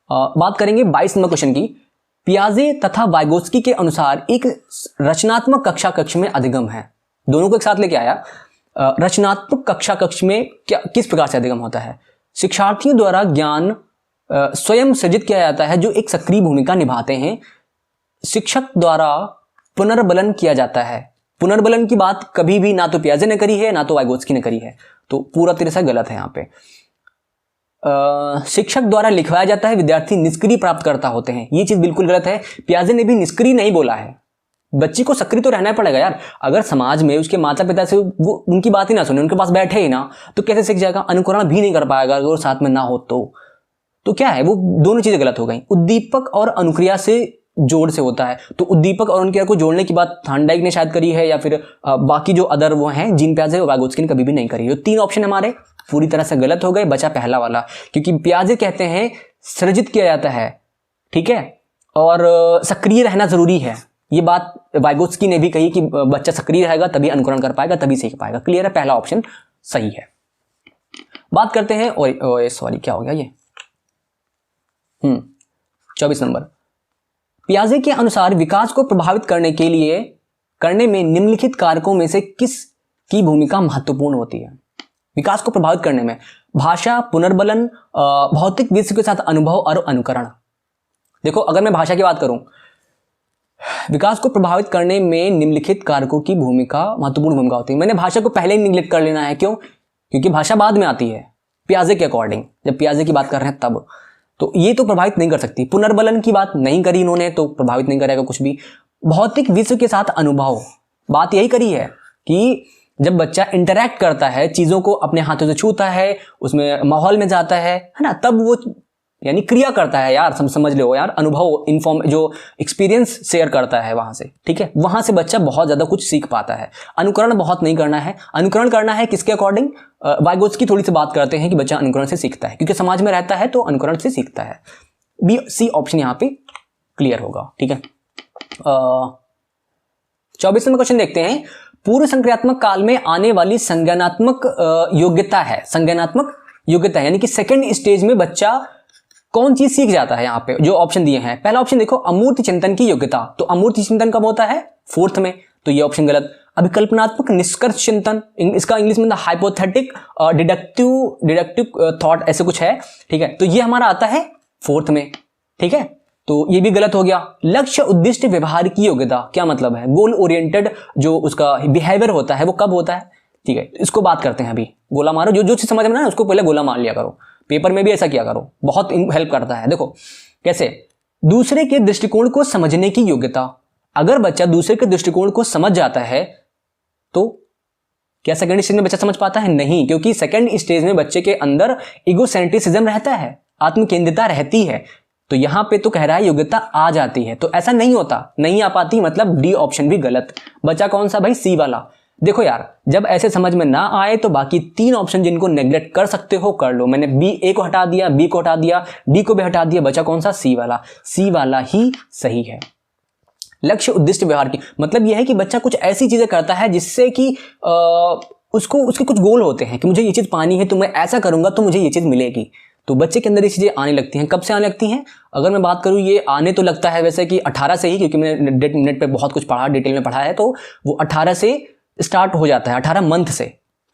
बात करेंगे 22 नंबर क्वेश्चन की। पियाजे तथा वाइगोत्स्की के अनुसार एक रचनात्मक कक्षा कक्ष में अधिगम है। दोनों को एक साथ लेके आया। रचनात्मक कक्षा कक्ष में क्या किस प्रकार से अधिगम होता है? शिक्षार्थियों द्वारा ज्ञान स्वयं सृजित किया जाता है जो एक सक्रिय भूमिका निभाते हैं। शिक्षक द्वारा पुनर्बलन किया जाता है। पुनर्बलन की बात कभी भी ना तो पियाजे ने करी है ना तो वाइगोत्स्की ने करी है, तो पूरा तरह से गलत है यहां पे। शिक्षक द्वारा लिखवाया जाता है, विद्यार्थी निष्क्रिय प्राप्त करता होते हैं, ये चीज बिल्कुल गलत है। पियाजे ने भी निष्क्रिय नहीं बोला है, बच्ची को सक्रिय तो रहना पड़ेगा यार। अगर समाज में उसके माता पिता से वो उनकी बात ही ना सुने, उनके पास बैठे ही ना, तो कैसे सीख जाएगा? अनुकरण भी नहीं कर पाएगा अगर वो साथ में ना हो तो क्या है, वो दोनों चीजें गलत हो गई। उद्दीपक और अनुक्रिया से जोड़ से होता है, तो उद्दीपक और अनुक्रिया को जोड़ने की बात थांडाइक ने शायद करी है, या फिर बाकी जो अदर वो हैं जीन पियाजे और वाइगोत्स्की ने कभी भी नहीं करी। तो 3 ऑप्शन हमारे पूरी तरह से गलत हो गए, बचा पहला वाला, क्योंकि पियाजे कहते हैं सृजित किया जाता है, ठीक है, और सक्रिय रहना जरूरी है। ये बात वाइगोत्स्की ने भी कही कि बच्चा सक्रिय रहेगा तभी अनुकरण कर पाएगा, तभी सीख पाएगा। क्लियर है, पहला ऑप्शन सही है। बात करते हैं सॉरी क्या हो गया ये 24 नंबर। पियाजे के अनुसार विकास को प्रभावित करने में निम्नलिखित कारकों में से किस की भूमिका महत्वपूर्ण होती है? विकास को प्रभावित करने में भाषा, पुनर्बलन, भौतिक विश्व के साथ अनुभव और अनुकरण। देखो अगर मैं भाषा की बात करूं, विकास को प्रभावित करने में निम्नलिखित कारकों की भूमिका महत्वपूर्ण भूमिका होती है। मैंने भाषा को पहले ही निग्लेक्ट कर लेना है, क्यों? क्योंकि भाषा बाद में आती है पियाजे के अकॉर्डिंग, जब पियाजे की बात कर रहे हैं तब, तो ये तो प्रभावित नहीं कर सकती। पुनर्बलन की बात नहीं करी इन्होंने, तो प्रभावित नहीं करेगा कुछ भी। भौतिक विश्व के साथ अनुभव, बात यही करी है कि जब बच्चा इंटरैक्ट करता है, चीजों को अपने हाथों से छूता है, उसमें माहौल में जाता है ना, तब वो यानी क्रिया करता है यार, समझ लो यार, अनुभव जो एक्सपीरियंस शेयर करता है वहां से, ठीक है, वहां से बच्चा बहुत ज्यादा कुछ सीख पाता है। अनुकरण बहुत नहीं करना है। अनुकरण करना है किसके अकॉर्डिंग? वाइगोत्स्की थोड़ी सी बात करते हैं कि बच्चा अनुकरण से सीखता है, क्योंकि समाज में रहता है तो अनुकरण से सीखता है। बी सी ऑप्शन यहां पे क्लियर होगा, ठीक है। 24 नंबर क्वेश्चन देखते हैं। पूर्व संक्रियात्मक काल में आने वाली संज्ञानात्मक योग्यता है। संज्ञानात्मक योग्यता यानी कि सेकंड स्टेज में बच्चा कौन चीज सीख जाता है? यहाँ पे जो ऑप्शन दिए हैं, पहला ऑप्शन देखो अमूर्त चिंतन की योग्यता, तो अमूर्त चिंतन कब होता है? 4th में, तो ये ऑप्शन गलत। अभिकल्पनात्मक निष्कर्ष चिंतन, इसका इंग्लिश में हाइपोथेटिक डिडक्टिव थॉट ऐसे कुछ है, ठीक है, तो ये हमारा आता है 4th में, ठीक है, तो ये भी गलत हो गया। लक्ष्य उद्दिष्ट व्यवहार की योग्यता, क्या मतलब है? गोल ओरिएंटेड जो उसका बिहेवियर होता है वो कब होता है? ठीक है, इसको बात करते हैं अभी। गोला मारो, जो चीज समझ में ना उसको पहले गोला मार लिया करो, पेपर में भी ऐसा किया करो, बहुत हेल्प करता है। देखो कैसे, दूसरे के दृष्टिकोण को समझने की योग्यता, अगर बच्चा दूसरे के दृष्टिकोण को समझ जाता है तो क्या सेकंड स्टेज में बच्चा समझ पाता है? नहीं, क्योंकि सेकंड स्टेज में बच्चे के अंदर इगोसेंट्रिसिज्म रहता है, आत्मकेंद्रिता रहती है। तो यहां पे तो कह रहा है योग्यता आ जाती है, तो ऐसा नहीं होता, नहीं आ पाती, मतलब डी ऑप्शन भी गलत। बचा कौन सा भाई? सी वाला। देखो यार, जब ऐसे समझ में ना आए तो बाकी 3 ऑप्शन जिनको नेग्लेक्ट कर सकते हो कर लो। मैंने बी ए को हटा दिया, बी को हटा दिया, डी को भी हटा दिया, बचा कौन सा? सी वाला। सी वाला ही सही है। लक्ष्य उद्दिष्ट व्यवहार की मतलब यह है कि बच्चा कुछ ऐसी चीजें करता है जिससे कि उसके कुछ गोल होते हैं कि मुझे ये चीज पानी है तो मैं ऐसा करूंगा तो मुझे ये चीज मिलेगी। तो बच्चे के अंदर ये चीजें आने लगती हैं। कब से आने लगती हैं? अगर मैं बात करूं, ये आने तो लगता है वैसे कि 18 से ही, क्योंकि मैंने नेट पे बहुत कुछ पढ़ा, डिटेल में पढ़ा है, तो वो 18 से स्टार्ट हो जाता है, 18 मंथ से।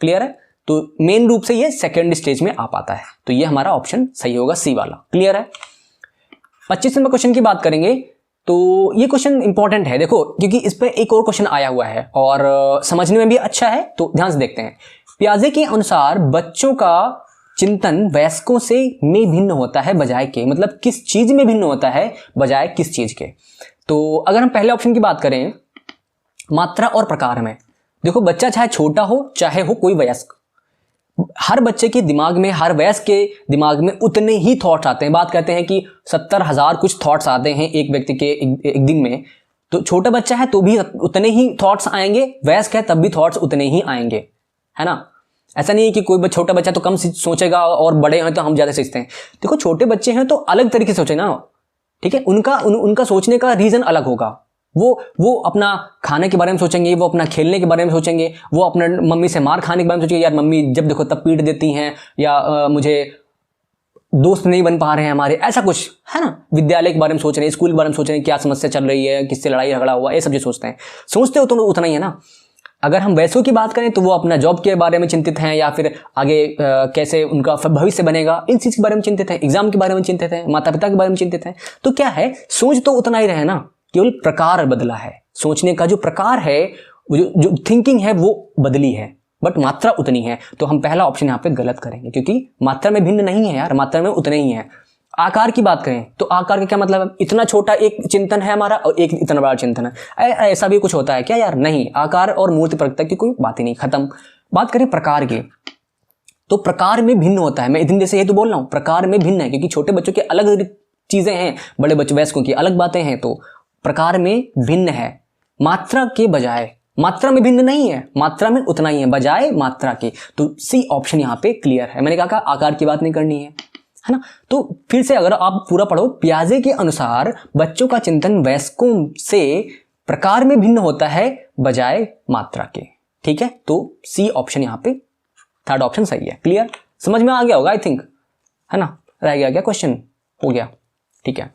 क्लियर है? तो मेन रूप से ये सेकेंड स्टेज में आ पाता है। तो ये हमारा ऑप्शन सही होगा, सी वाला। क्लियर है? 25 नंबर क्वेश्चन की बात करेंगे तो ये क्वेश्चन इंपॉर्टेंट है, देखो, क्योंकि इस पर एक और क्वेश्चन आया हुआ है और समझने में भी अच्छा है, तो ध्यान से देखते हैं। पियाजे के अनुसार बच्चों का चिंतन वयस्कों से में भिन्न होता है बजाय के, मतलब किस चीज में भिन्न होता है बजाय किस चीज के। तो अगर हम पहले ऑप्शन की बात करें, मात्रा और प्रकार में, देखो बच्चा चाहे छोटा हो चाहे हो कोई वयस्क, हर बच्चे के दिमाग में, हर वयस्क के दिमाग में उतने ही थॉट्स आते हैं। बात करते हैं कि 70,000 कुछ थॉट्स आते हैं एक व्यक्ति के एक दिन में। तो छोटा बच्चा है तो भी उतने ही थॉट्स आएंगे, वयस्क है तब भी थॉट्स उतने ही आएंगे, है ना। ऐसा नहीं है कि कोई छोटा बच्चा तो कम सोचेगा और बड़े हैं तो हम ज्यादा सोचते हैं। देखो छोटे बच्चे हैं तो अलग तरीके से सोचे ना, ठीक है। उनका सोचने का रीजन अलग होगा। वो अपना खाने के बारे में सोचेंगे, वो अपना खेलने के बारे में सोचेंगे, वो अपना मम्मी से मार खाने के बारे में सोचेंगे, यार मम्मी जब देखो तब पीट देती हैं, या मुझे दोस्त नहीं बन पा रहे हैं हमारे, ऐसा कुछ है ना। विद्यालय के बारे में सोच रहे हैं, स्कूल के बारे में सोच रहे हैं, क्या समस्या चल रही है, किससे लड़ाई झगड़ा हुआ, ये सब जो सोचते हैं। सोचते हो तो उतना ही है ना। अगर हम वैसों की बात करें तो वो अपना जॉब के बारे में चिंतित हैं, या फिर आगे कैसे उनका भविष्य बनेगा, इन चीज के बारे में चिंतित हैं, एग्जाम के बारे में चिंतित हैं, माता पिता के बारे में चिंतित हैं। तो क्या है, सोच तो उतना ही रहे ना, केवल प्रकार बदला है। सोचने का जो प्रकार है, जो थिंकिंग है वो बदली है, बट मात्रा उतनी है। तो हम पहला ऑप्शन यहाँ पे गलत करेंगे, क्योंकि मात्रा में भिन्न नहीं है यार, मात्रा में उतने ही है। आकार की बात करें तो आकार का क्या मतलब है? इतना छोटा एक चिंतन है हमारा और एक इतना बड़ा चिंतन है, ऐसा भी कुछ होता है क्या यार? नहीं, आकार और मूर्ति प्रकृति की कोई बात ही नहीं, खत्म। बात करें प्रकार की, तो प्रकार में भिन्न होता है। मैं इतनी देर से ये तो बोल रहा हूं, प्रकार में भिन्न है, क्योंकि छोटे बच्चों के अलग चीजें हैं, बड़े बच्चों वयस्कों की अलग बातें हैं। तो प्रकार में भिन्न है, मात्रा के बजाय। मात्रा में भिन्न नहीं है, मात्रा में उतना ही है बजाय मात्रा के। तो सी ऑप्शन यहाँ पे क्लियर है। मैंने कहा आकार की बात नहीं करनी है ना। तो फिर से अगर आप पूरा पढ़ो, पियाजे के अनुसार बच्चों का चिंतन वयस्कों से प्रकार में भिन्न होता है बजाय मात्रा के। ठीक है, तो सी ऑप्शन यहाँ पे थर्ड ऑप्शन सही है। क्लियर, समझ में आ गया होगा आई थिंक, है ना। रह गया क्या क्वेश्चन? हो गया, ठीक है।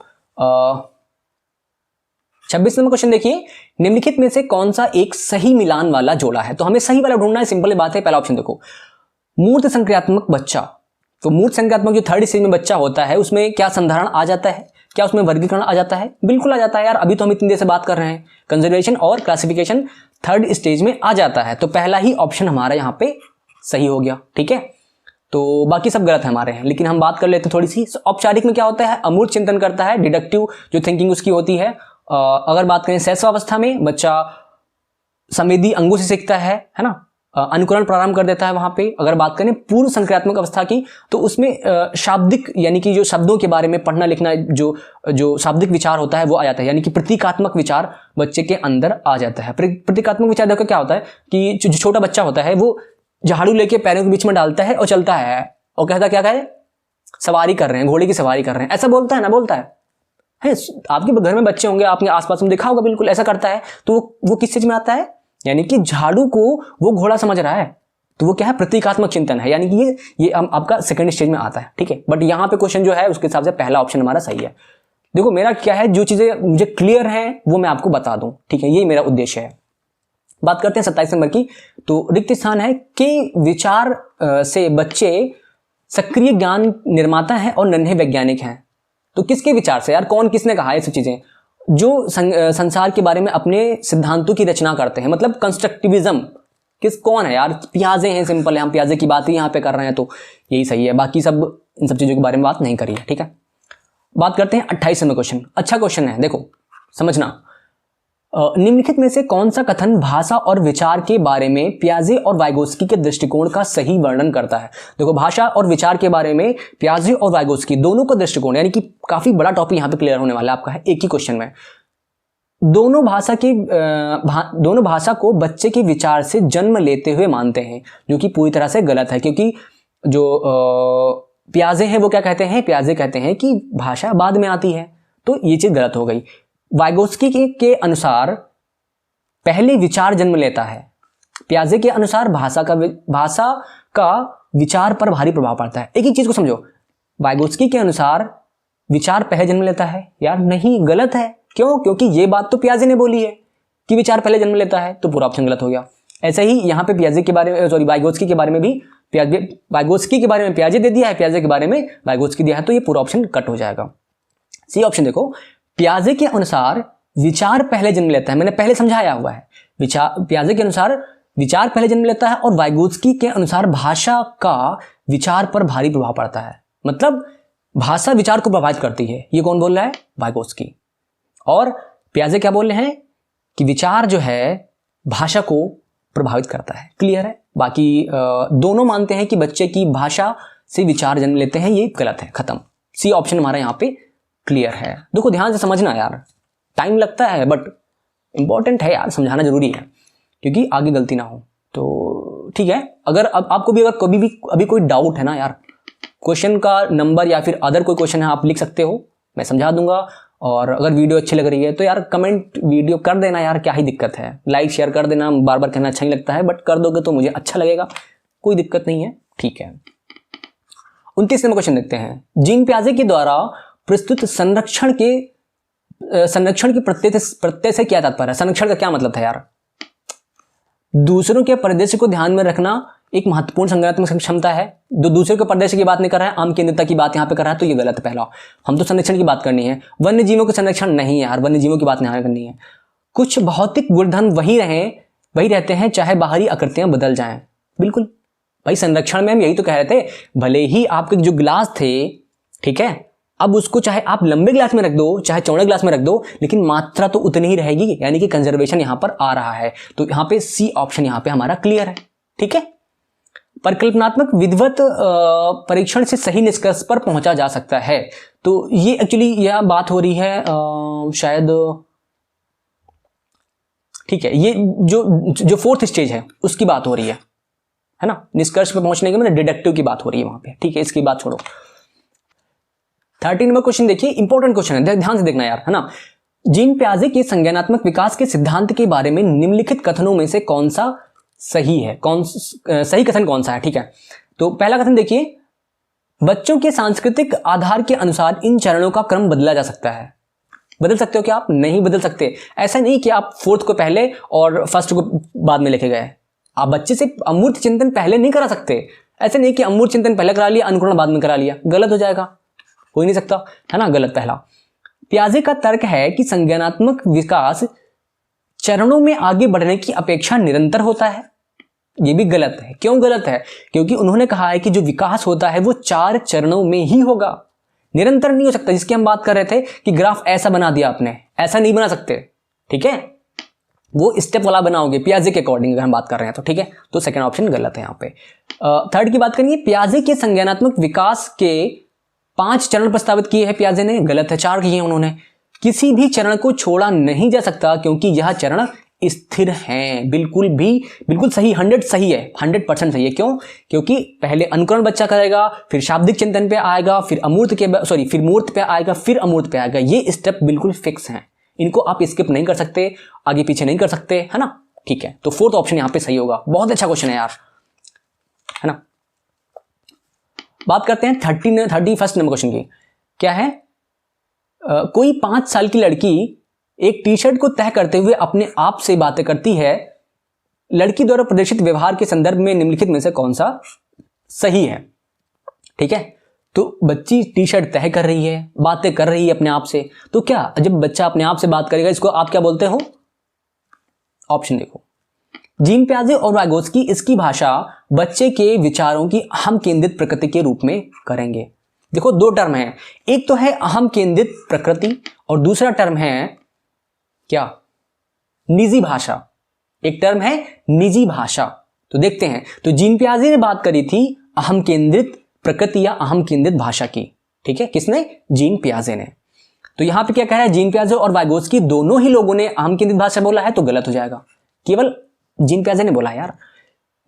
26 नंबर क्वेश्चन देखिए, निम्नलिखित में से कौन सा एक सही मिलान वाला जोड़ा है? तो हमें सही वाला ढूंढना है, सिंपल बात है। पहला ऑप्शन देखो, मूर्त संक्रियात्मक बच्चा। तो मूर्त संक्रियात्मक जो थर्ड स्टेज में बच्चा होता है, उसमें क्या संधारण आ जाता है? क्या उसमें वर्गीकरण आ जाता है? बिल्कुल आ जाता है यार, अभी तो हम इतनी देर से बात कर रहे हैं। कंजर्वेशन और क्लासिफिकेशन थर्ड स्टेज में आ जाता है, तो पहला ही ऑप्शन हमारा यहाँ पे सही हो गया। ठीक है, तो बाकी सब गलत है हमारे हैं, लेकिन हम बात कर लेते हैं थोड़ी सी। औपचारिक में क्या होता है? अमूर्त चिंतन करता है, डिडक्टिव जो थिंकिंग उसकी होती है। अगर बात करें शैशवावस्था में, बच्चा संवेदी अंगों से सीखता है ना, अनुकरण प्रारंभ कर देता है वहां पे। अगर बात करें पूर्व संक्रियात्मक अवस्था की, तो उसमें शाब्दिक यानी कि जो शब्दों के बारे में पढ़ना लिखना, जो शाब्दिक विचार होता है वो आ जाता है, यानी कि प्रतीकात्मक विचार बच्चे के अंदर आ जाता है। प्रतीकात्मक विचार देखो क्या होता है कि जो छोटा बच्चा होता है वो झाड़ू लेके पैरों के बीच में डालता है और चलता है और कहता क्या कहे, सवारी कर रहे हैं, घोड़े की सवारी कर रहे हैं, ऐसा बोलता है ना, बोलता है। आपके घर में बच्चे होंगे, आपने आसपास में देखा होगा, बिल्कुल ऐसा करता है। तो वो किस चीज में आता है? यानी कि झाड़ू को वो घोड़ा समझ रहा है, तो वो क्या है? प्रतीकात्मक चिंतन है, यानी कि ये आपका सेकंड स्टेज में आता है। ठीक है, बट यहाँ पे क्वेश्चन जो है उसके हिसाब से पहला ऑप्शन हमारा सही है। देखो मेरा क्या है, जो चीजें मुझे क्लियर है वो मैं आपको बता दूं। ठीक है, यही मेरा उद्देश्य है। बात करते हैं 27 नंबर की। तो रिक्त स्थान है के विचार से बच्चे सक्रिय ज्ञान निर्माता है और नन्हे वैज्ञानिक हैं। तो किसके विचार से यार? कौन, किसने कहा ये सब चीजें? जो संसार के बारे में अपने सिद्धांतों की रचना करते हैं, मतलब कंस्ट्रक्टिविज्म। कौन है यार? पियाजे हैं, सिंपल है। हम पियाजे की बात ही यहाँ पे कर रहे हैं, तो यही सही है। बाकी सब इन सब चीजों के बारे में बात नहीं करी है। ठीक है, बात करते हैं 28 नंबर क्वेश्चन। अच्छा क्वेश्चन है, देखो समझना। निम्नलिखित में से कौन सा कथन भाषा और विचार के बारे में पियाजे और वाइगोत्स्की के दृष्टिकोण का सही वर्णन करता है? देखो, भाषा और विचार के बारे में पियाजे और वाइगोत्स्की दोनों का दृष्टिकोण, यानी कि काफी बड़ा टॉपिक यहां पे क्लियर होने वाला है आपका, है एक ही क्वेश्चन में। दोनों भाषा को बच्चे के विचार से जन्म लेते हुए मानते हैं, जो कि पूरी तरह से गलत है, क्योंकि जो पियाजे हैं वो क्या कहते हैं? पियाजे कहते हैं कि भाषा बाद में आती है, तो ये चीज गलत हो गई। वाइगोत्स्की के अनुसार पहले विचार जन्म लेता है। पियाजे के अनुसार भाषा का विचार पर भारी प्रभाव पड़ता है। एक ही चीज को समझो, वाइगोत्स्की के अनुसार विचार पहले जन्म लेता है, यार नहीं, गलत है। क्यों? क्योंकि ये बात तो पियाजे ने बोली है कि विचार पहले जन्म लेता है, तो पूरा ऑप्शन गलत हो गया। ऐसे ही यहाँ पे पियाजे के बारे में, वाइगोत्स्की के बारे में भी वाइगोत्स्की के बारे में पियाजे दे दिया है, पियाजे के बारे में वाइगोत्स्की दिया है, तो ये पूरा ऑप्शन कट हो जाएगा। सी ऑप्शन देखो, पियाजे के अनुसार विचार पहले जन्म लेता है, मैंने पहले समझाया हुआ है। पियाजे के अनुसार विचार पहले जन्म लेता है और वाइगोत्स्की के अनुसार भाषा का विचार पर भारी प्रभाव पड़ता है। मतलब भाषा विचार को प्रभावित करती है। ये कौन बोल रहा है? वाइगोत्स्की। और पियाजे क्या बोल रहे हैं कि विचार जो है भाषा को प्रभावित करता है। क्लियर है? बाकी दोनों मानते हैं कि बच्चे की भाषा से विचार जन्म लेते हैं, ये गलत है, खत्म। सी ऑप्शन हमारा यहाँ पे क्लियर है। देखो ध्यान से समझना यार, टाइम लगता है बट इंपॉर्टेंट है यार, समझाना जरूरी है क्योंकि आगे गलती ना हो। तो ठीक है, अगर अब आपको भी अगर कभी भी अभी कोई डाउट है ना यार, क्वेश्चन का नंबर या फिर अदर कोई क्वेश्चन है, आप लिख सकते हो, मैं समझा दूंगा। और अगर वीडियो अच्छी लग रही है तो यार कमेंट वीडियो कर देना यार, क्या ही दिक्कत है। लाइक शेयर कर देना, बार बार कहना अच्छा नहीं लगता है, बट कर दोगे तो मुझे अच्छा लगेगा, कोई दिक्कत नहीं है। ठीक है, 29 नंबर क्वेश्चन देखते हैं। जीन पियाजे के द्वारा प्रस्तुत संरक्षण के प्रत्यय से क्या तात्पर्य है? संरक्षण का क्या मतलब था यार? दूसरों के परिदृश्य को ध्यान में रखना एक महत्वपूर्ण संज्ञानात्मक क्षमता है। जो दूसरे के परिदृश्य की बात नहीं कर रहा है, आम केंद्रितता की बात यहां पे कर रहा है, तो ये गलत है। पहला, हम तो संरक्षण की बात करनी है, वन्य जीवों के संरक्षण नहीं यार, वन्य जीवों की बात नहीं करनी है। कुछ भौतिक गुणधर्म वही रहते हैं चाहे बाहरी आकृतियां बदल जाएं। बिल्कुल भाई, संरक्षण में हम यही तो कह रहे थे, भले ही आपके जो ग्लास थे, ठीक है, अब उसको चाहे आप लंबे ग्लास में रख दो चाहे चौड़े ग्लास में रख दो, लेकिन मात्रा तो उतनी ही रहेगी, यानी कि कंजर्वेशन यहां पर आ रहा है। तो यहां पे सी ऑप्शन यहां पे हमारा क्लियर है। ठीक है, परिकल्पनात्मक विधिवत परीक्षण से सही निष्कर्ष पर पहुंचा जा सकता है। तो ये एक्चुअली यह बात हो रही है शायद, ठीक है, ये जो फोर्थ स्टेज है उसकी बात हो रही है ना, निष्कर्ष पर पहुंचने के मतलब डिडक्टिव की बात हो रही है वहां पे। ठीक है, इसकी बात छोड़ो। 13 नंबर क्वेश्चन देखिए, इंपॉर्टेंट क्वेश्चन है, ध्यान से देखना यार, है ना। जीन पियाजे के संज्ञानात्मक विकास के सिद्धांत के बारे में निम्नलिखित कथनों में से कौन सा सही है? सही कथन कौन सा है? ठीक है, तो पहला कथन देखिए, बच्चों के सांस्कृतिक आधार के अनुसार इन चरणों का क्रम बदला जा सकता है। बदल सकते हो क्या आप? नहीं बदल सकते। ऐसा नहीं कि आप फोर्थ को पहले और फर्स्ट को बाद में लेके गए। आप बच्चे से अमूर्त चिंतन पहले नहीं करा सकते। ऐसे नहीं कि अमूर्त चिंतन पहले करा लिया, अनुकरण बाद में करा लिया, गलत हो जाएगा, हो ही नहीं सकता, है ना, गलत। पहला, पियाजे का तर्क है कि संज्ञानात्मक विकास चरणों में आगे बढ़ने की अपेक्षा निरंतर होता है। यह भी गलत है। क्यों गलत है? क्योंकि उन्होंने कहा है कि जो विकास होता है वो 4 चरणों में ही होगा, निरंतर नहीं हो सकता। जिसकी हम बात कर रहे थे कि ग्राफ ऐसा बना दिया आपने, ऐसा नहीं बना सकते। ठीक है, वो स्टेप वाला बनाओगे पियाजे के अकॉर्डिंग, अगर हम बात कर रहे हैं तो। ठीक है, तो सेकंड ऑप्शन गलत है। यहाँ पे थर्ड की बात करेंगे, पियाजे के संज्ञानात्मक विकास के 5 चरण प्रस्तावित किए हैं पियाजे ने, गलत है, 4 किए उन्होंने। किसी भी चरण को छोड़ा नहीं जा सकता क्योंकि यह चरण स्थिर हैं। बिल्कुल सही, 100 सही है, 100% सही है। क्यों? क्योंकि पहले अनुकरण बच्चा करेगा, फिर शाब्दिक चिंतन पे आएगा, फिर फिर मूर्त पे आएगा, फिर अमूर्त पे आएगा। ये स्टेप बिल्कुल फिक्स हैं, इनको आप स्किप नहीं कर सकते, आगे पीछे नहीं कर सकते, है ना। ठीक है, तो फोर्थ ऑप्शन यहां पे सही होगा। बहुत अच्छा क्वेश्चन है यार, है ना। बात करते हैं 31st नंबर क्वेश्चन की। क्या है? कोई 5 साल की लड़की एक टी शर्ट को तह करते हुए अपने आप से बातें करती है। लड़की द्वारा प्रदर्शित व्यवहार के संदर्भ में निम्नलिखित में से कौन सा सही है? ठीक है, तो बच्ची टी शर्ट तह कर रही है, बातें कर रही है अपने आप से, तो क्या जब बच्चा अपने आप से बात करेगा इसको आप क्या बोलते हो? ऑप्शन देखो, जीन पियाजे और वाइगोत्स्की इसकी भाषा बच्चे के विचारों की अहम केंद्रित प्रकृति के रूप में करेंगे। देखो 2 टर्म है, एक तो है अहम केंद्रित प्रकृति और दूसरा टर्म है क्या? निजी भाषा, एक टर्म है निजी भाषा। तो देखते हैं, तो जीन पियाजे ने बात करी थी अहम केंद्रित प्रकृति या अहम केंद्रित भाषा की, ठीक है, किसने? जीन पियाजे ने। तो यहां पे क्या कह रहा है, जीन पियाजे और वाइगोत्स्की दोनों ही लोगों ने अहम केंद्रित भाषा बोला है, तो गलत हो जाएगा। केवल जीन पियाजे ने बोला यार।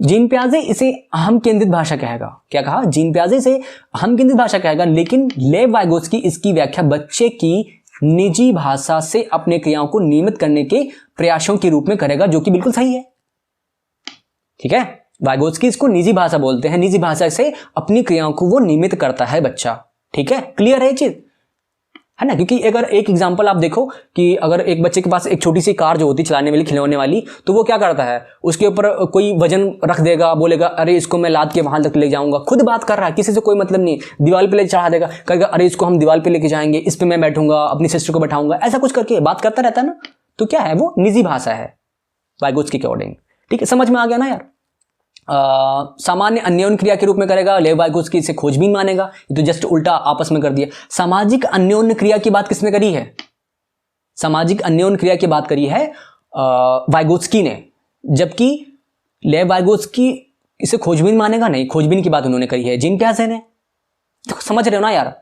जीन पियाजे इसे अहम केंद्रित भाषा कहेगा। क्या कहा? जीन पियाजे इसे अहम केंद्रित भाषा कहेगा, लेकिन लेव वाइगोत्स्की इसकी व्याख्या बच्चे की निजी भाषा से अपने क्रियाओं को नियमित करने के प्रयासों के रूप में करेगा, जो कि बिल्कुल सही है। ठीक है, वाइगोत्स्की इसको निजी भाषा बोलते हैं, निजी भाषा से अपनी क्रियाओं को वो नियमित करता है बच्चा। ठीक है, क्लियर है ये चीज, है ना? क्योंकि अगर एक एग्जांपल आप देखो कि अगर एक बच्चे के पास एक छोटी सी कार जो होती है चलाने वाली, खिलौने वाली, तो वो क्या करता है, उसके ऊपर कोई वजन रख देगा, बोलेगा अरे इसको मैं लाद के वहां तक ले जाऊंगा, खुद बात कर रहा है, किसी से कोई मतलब नहीं, दीवार पे ले चढ़ा देगा, कहेगा अरे इसको हम दीवार पे लेके जाएंगे, इस पे मैं बैठूंगा, अपनी सिस्टर को बैठाऊंगा, ऐसा कुछ करके बात करता रहता है ना। तो क्या है, वो निजी भाषा है वाइगोत्स्की के अकॉर्डिंग। ठीक है, समझ में आ गया ना यार? सामान्य अन्योन्य क्रिया के रूप में करेगा, लेव वाइगोत्स्की इसे खोजबीन मानेगा। ये तो जस्ट उल्टा आपस में कर दिया। सामाजिक अन्योन्य क्रिया की बात किसने करी है? सामाजिक अन्योन्य क्रिया की बात करी है वाइगोत्स्की ने, जबकि लेव वाइगोत्स्की इसे खोजबीन मानेगा नहीं, खोजबीन की बात उन्होंने करी है जीन पियाजे ने। देखो समझ रहे हो ना यार,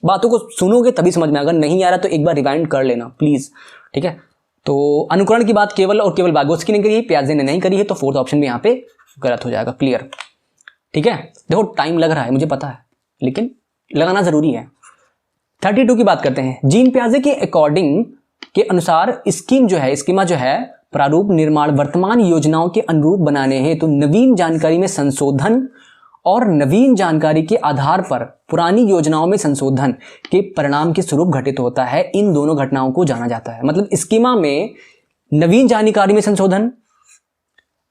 बातों को सुनोगे तभी समझ में आएगा, नहीं आ रहा तो एक बार रिवाइंड कर लेना प्लीज। ठीक है, तो अनुकरण की बात केवल और केवल वाइगोत्स्की ने करी है, पियाजे ने नहीं करी है, तो फोर्थ ऑप्शन भी यहाँ पे गलत हो जाएगा। क्लियर? ठीक है, देखो टाइम लग रहा है मुझे पता है, लेकिन लगाना जरूरी है। 32 की बात करते हैं। जीन पियाजे के अकॉर्डिंग के अनुसार स्कीमा जो है प्रारूप निर्माण वर्तमान योजनाओं के अनुरूप बनाने हैं, तो नवीन जानकारी में संशोधन और नवीन जानकारी के आधार पर पुरानी योजनाओं में संशोधन के परिणाम के स्वरूप घटित होता है। इन दोनों घटनाओं को जाना जाता है। मतलब स्कीमा में नवीन जानकारी में संशोधन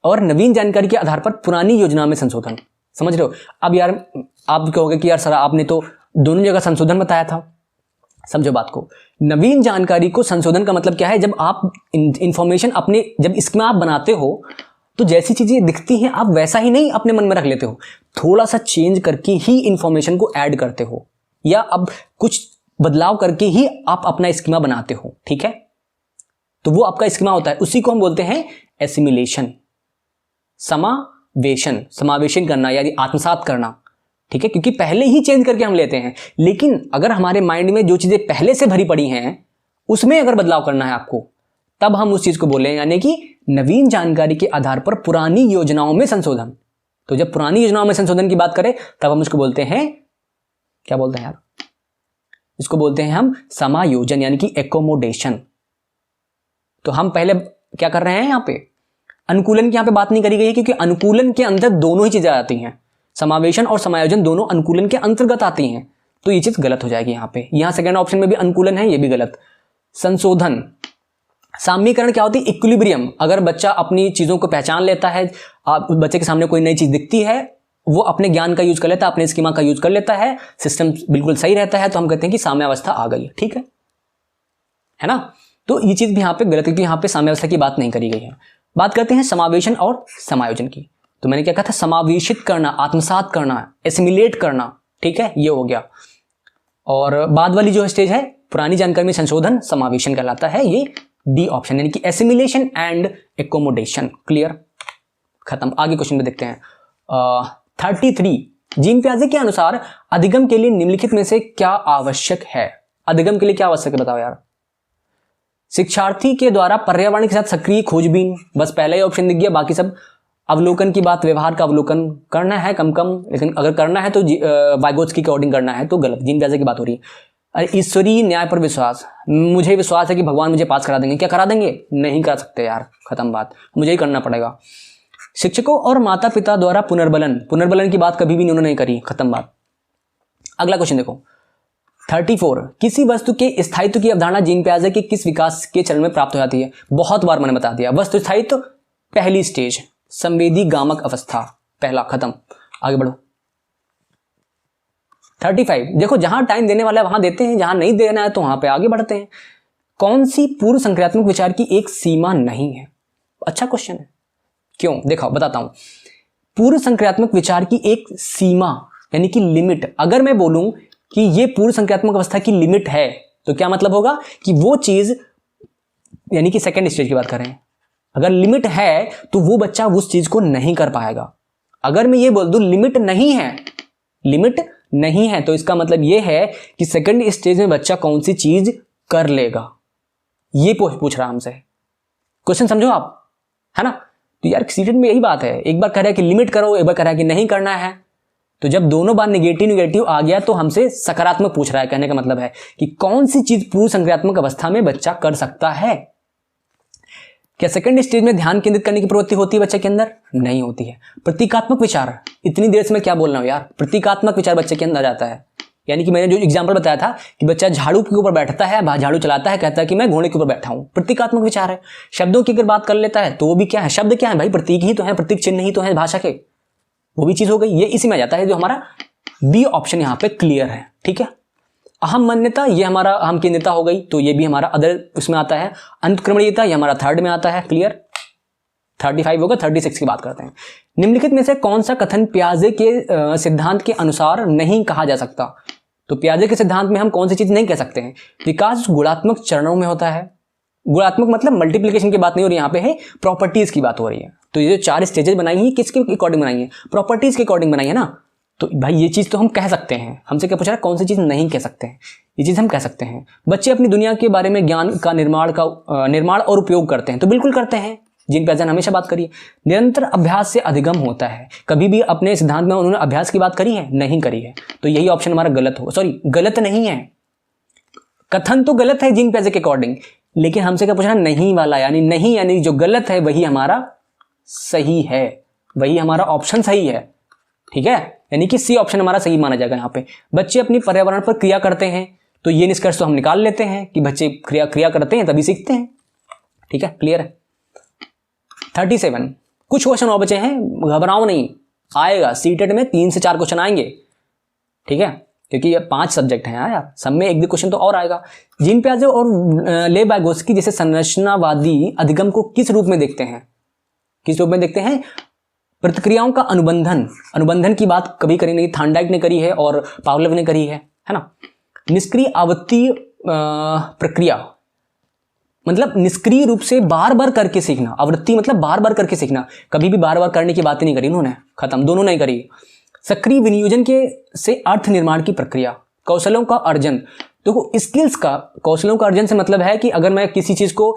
और नवीन जानकारी के आधार पर पुरानी योजना में संशोधन। समझ रहे हो? अब यार आप कहोगे कि यार सर आपने तो दोनों जगह संशोधन बताया था। समझो बात को, नवीन जानकारी को संशोधन का मतलब क्या है, जब आप इंफॉर्मेशन अपने जब स्कीमा आप बनाते हो तो जैसी चीजें दिखती हैं आप वैसा ही नहीं अपने मन में रख लेते हो, थोड़ा सा चेंज करके ही इंफॉर्मेशन को ऐड करते हो, या अब कुछ बदलाव करके ही आप अपना स्कीमा बनाते हो। ठीक है, तो वो आपका स्कीमा होता है, उसी को हम बोलते हैं एसिमिलेशन, समावेशन करना यानी आत्मसात करना। ठीक है, क्योंकि पहले ही चेंज करके हम लेते हैं, लेकिन अगर हमारे माइंड में जो चीजें पहले से भरी पड़ी हैं उसमें अगर बदलाव करना है आपको, तब हम उस चीज को बोले, यानी कि नवीन जानकारी के आधार पर पुरानी योजनाओं में संशोधन। तो जब पुरानी योजनाओं में संशोधन की बात करें तब हम उसको बोलते हैं, क्या बोलते हैं यार, इसको बोलते हैं हम समायोजन यानी कि एकोमोडेशन। तो हम पहले क्या कर रहे हैं, यहां पे अनुकूलन की यहां पे बात नहीं करी गई है, क्योंकि अनुकूलन के अंदर दोनों ही चीजें आती हैं, समावेशन और समायोजन दोनों अनुकूलन के अंतर्गत आती हैं। तो ये चीज गलत हो जाएगी यहां पे। यहां सेकंड ऑप्शन में भी अनुकूलन है, ये भी गलत। संशोधन, साम्यीकरण क्या होती है? इक्विलिब्रियम। अगर बच्चा अपनी चीजों को पहचान लेता है, आप बच्चे के सामने कोई नई चीज दिखती है, वो अपने ज्ञान का यूज कर लेता है, अपने स्कीमा का यूज कर लेता है, सिस्टम बिल्कुल सही रहता है, तो हम कहते हैं कि साम्यावस्था आ गई। ठीक है ना? तो ये चीज भी यहाँ पे गलत है, क्योंकि यहाँ पे साम्यावस्था की बात नहीं करी गई है। बात करते हैं समावेशन और समायोजन की। तो मैंने क्या कहा था, समावेशित करना, आत्मसात करना, एसिमिलेट करना। ठीक है, ये हो गया। और बाद वाली जो स्टेज है पुरानी जानकारी में संशोधन, समावेशन कहलाता है, ये डी ऑप्शन यानी कि एसिमिलेशन एंड एकोमोडेशन। क्लियर? खत्म। आगे क्वेश्चन में देखते हैं 33। जीन पियाजे के अनुसार अधिगम के लिए निम्नलिखित में से क्या आवश्यक है? अधिगम के लिए क्या आवश्यक है बताओ यार? शिक्षार्थी के द्वारा पर्यावरण के साथ सक्रिय खोजबीन, बस पहला ही ऑप्शन दिख गया, बाकी सब अवलोकन की बात, व्यवहार का अवलोकन करना है कम कम, लेकिन अगर करना है तो वाइगोत्स्की के अकॉर्डिंग करना है, तो गलत। जीन पियाजे की बात हो रही है। अरे ईश्वरीय न्याय पर विश्वास, मुझे विश्वास है कि भगवान मुझे पास करा देंगे। क्या करा देंगे? नहीं करा सकते यार, खत्म बात, मुझे ही करना पड़ेगा। शिक्षकों और माता पिता द्वारा पुनर्बलन की बात कभी भी उन्होंने नहीं करी, खत्म बात। अगला क्वेश्चन देखो 34। किसी वस्तु के स्थायित्व की अवधारणा जीन पियाजे के किस विकास के चरण में प्राप्त हो जाती है? बहुत बार मैंने बता दिया। वस्तु स्थायित्व पहली स्टेज, संवेदी गामक अवस्था, पहला, खत्म। आगे बढ़ो 35। देखो जहां टाइम देने वाला है वहां देते हैं, जहां नहीं देना है तो वहां पे आगे बढ़ते हैं। कौन सी पूर्व संक्रियात्मक विचार की एक सीमा नहीं है? अच्छा क्वेश्चन है। क्यों? देखो बताता हूं। पूर्व संक्रियात्मक विचार की एक सीमा यानी कि लिमिट, अगर मैं बोलूं कि ये पूर्व संक्रियात्मक अवस्था की लिमिट है, तो क्या मतलब होगा कि वो चीज, यानी कि सेकंड स्टेज की बात कर रहे हैं, अगर लिमिट है तो वो बच्चा उस चीज को नहीं कर पाएगा। अगर मैं ये बोल दूं लिमिट नहीं है तो इसका मतलब ये है कि सेकंड स्टेज में बच्चा कौन सी चीज कर लेगा, ये पूछ रहा हमसे। क्वेश्चन समझो आप, है ना। तो यार सीटेट में यही बात है, एक बार कह रहा है कि लिमिट करो, एक बार कह रहा है कि नहीं करना है। तो जब दोनों बार निगेटिव आ गया तो हमसे सकारात्मक पूछ रहा है। कहने का मतलब है कि कौन सी चीज पूर्व संक्रियात्मक अवस्था में बच्चा कर सकता है। क्या सेकंड स्टेज में ध्यान केंद्रित करने की प्रवृत्ति होती है बच्चे के अंदर? नहीं होती है। प्रतीकात्मक विचार, इतनी देर से मैं क्या बोल रहा हूं यार, प्रतीकात्मक विचार बच्चे के अंदर जाता है। यानी कि मैंने जो एग्जांपल बताया था कि बच्चा झाड़ू के ऊपर बैठता है, झाड़ू चलाता है, कहता है कि मैं घोड़े के ऊपर बैठा हूं, प्रतीकात्मक विचार है। शब्दों की अगर बात कर लेता है तो वो भी क्या है, शब्द क्या है भाई, प्रतीक ही तो है, प्रतीक चिन्ह ही तो है भाषा के, वो भी चीज हो गई। ये इसी में आ जाता है जो हमारा बी ऑप्शन यहाँ पे क्लियर है। ठीक है। अहम मान्यता, ये हमारा अहम केंद्रिता हो गई, तो ये भी हमारा अदर उसमें आता है। अंतःक्रमणीयता, ये हमारा थर्ड में आता है। क्लियर। 35 होगा। 36 की बात करते हैं। निम्नलिखित में से कौन सा कथन पियाजे के सिद्धांत के अनुसार नहीं कहा जा सकता? तो पियाजे के सिद्धांत में हम कौन सी चीज नहीं कह सकते हैं? विकास गुणात्मक चरणों में होता है। गुणात्मक मतलब मल्टीप्लिकेशन की बात नहीं हो रही, यहाँ पे है प्रॉपर्टीज की बात हो रही है। तो ये जो 4 स्टेजेस बनाई है किसके अकॉर्डिंग बनाई है? प्रॉपर्टीज के अकॉर्डिंग बनाई है ना। तो भाई ये चीज तो हम कह सकते हैं। हमसे क्या पूछ रहा है, कौन सी चीज नहीं कह सकते हैं? ये चीज हम कह सकते हैं। बच्चे अपनी दुनिया के बारे में ज्ञान का निर्माण और उपयोग करते हैं, तो बिल्कुल करते हैं। जिन पियाजे ने हमेशा बात करी है। निरंतर अभ्यास से अधिगम होता है, कभी भी अपने सिद्धांत में उन्होंने अभ्यास की बात करी है? नहीं करी है। तो यही ऑप्शन हमारा गलत होगा। सॉरी, गलत नहीं है, कथन तो गलत है जिन पियाजे के अकॉर्डिंग, लेकिन हमसे क्या पूछना, नहीं वाला, यानी जो गलत है वही हमारा सही है, वही हमारा ऑप्शन सही है। ठीक है। यानी कि सी ऑप्शन हमारा सही माना जाएगा। यहाँ पे बच्चे अपनी पर्यावरण पर क्रिया करते हैं, तो ये निष्कर्ष तो हम निकाल लेते हैं कि बच्चे क्रिया करते हैं तभी सीखते हैं। ठीक है। क्लियर है। 37 कुछ क्वेश्चन और बचे हैं, घबराओ नहीं, आएगा सीटेट में 3 से 4 क्वेश्चन आएंगे। ठीक है। क्योंकि ये 5 सब्जेक्ट हैं यार, सब में एक भी क्वेश्चन तो और आएगा। जीन पियाजे और ले वाइगोत्स्की जैसे संरचनावादी अधिगम को किस रूप में देखते हैं? किस रूप में देखते हैं? प्रतिक्रियाओं का अनुबंधन की बात कभी करी नहीं, थांडाइक ने करी है और पावलोव ने करी है ना। निष्क्रिय आवृत्ति प्रक्रिया मतलब निष्क्रिय रूप से बार बार करके सीखना, आवृत्ति मतलब बार बार करके सीखना, कभी भी बार बार करने की बात ही नहीं करी उन्होंने, खत्म, दोनों नहीं करी। सक्रिय विनियोजन के से अर्थ निर्माण की प्रक्रिया, कौशलों का अर्जन। देखो स्किल्स का, कौशलों का अर्जन से मतलब है कि अगर मैं किसी चीज को,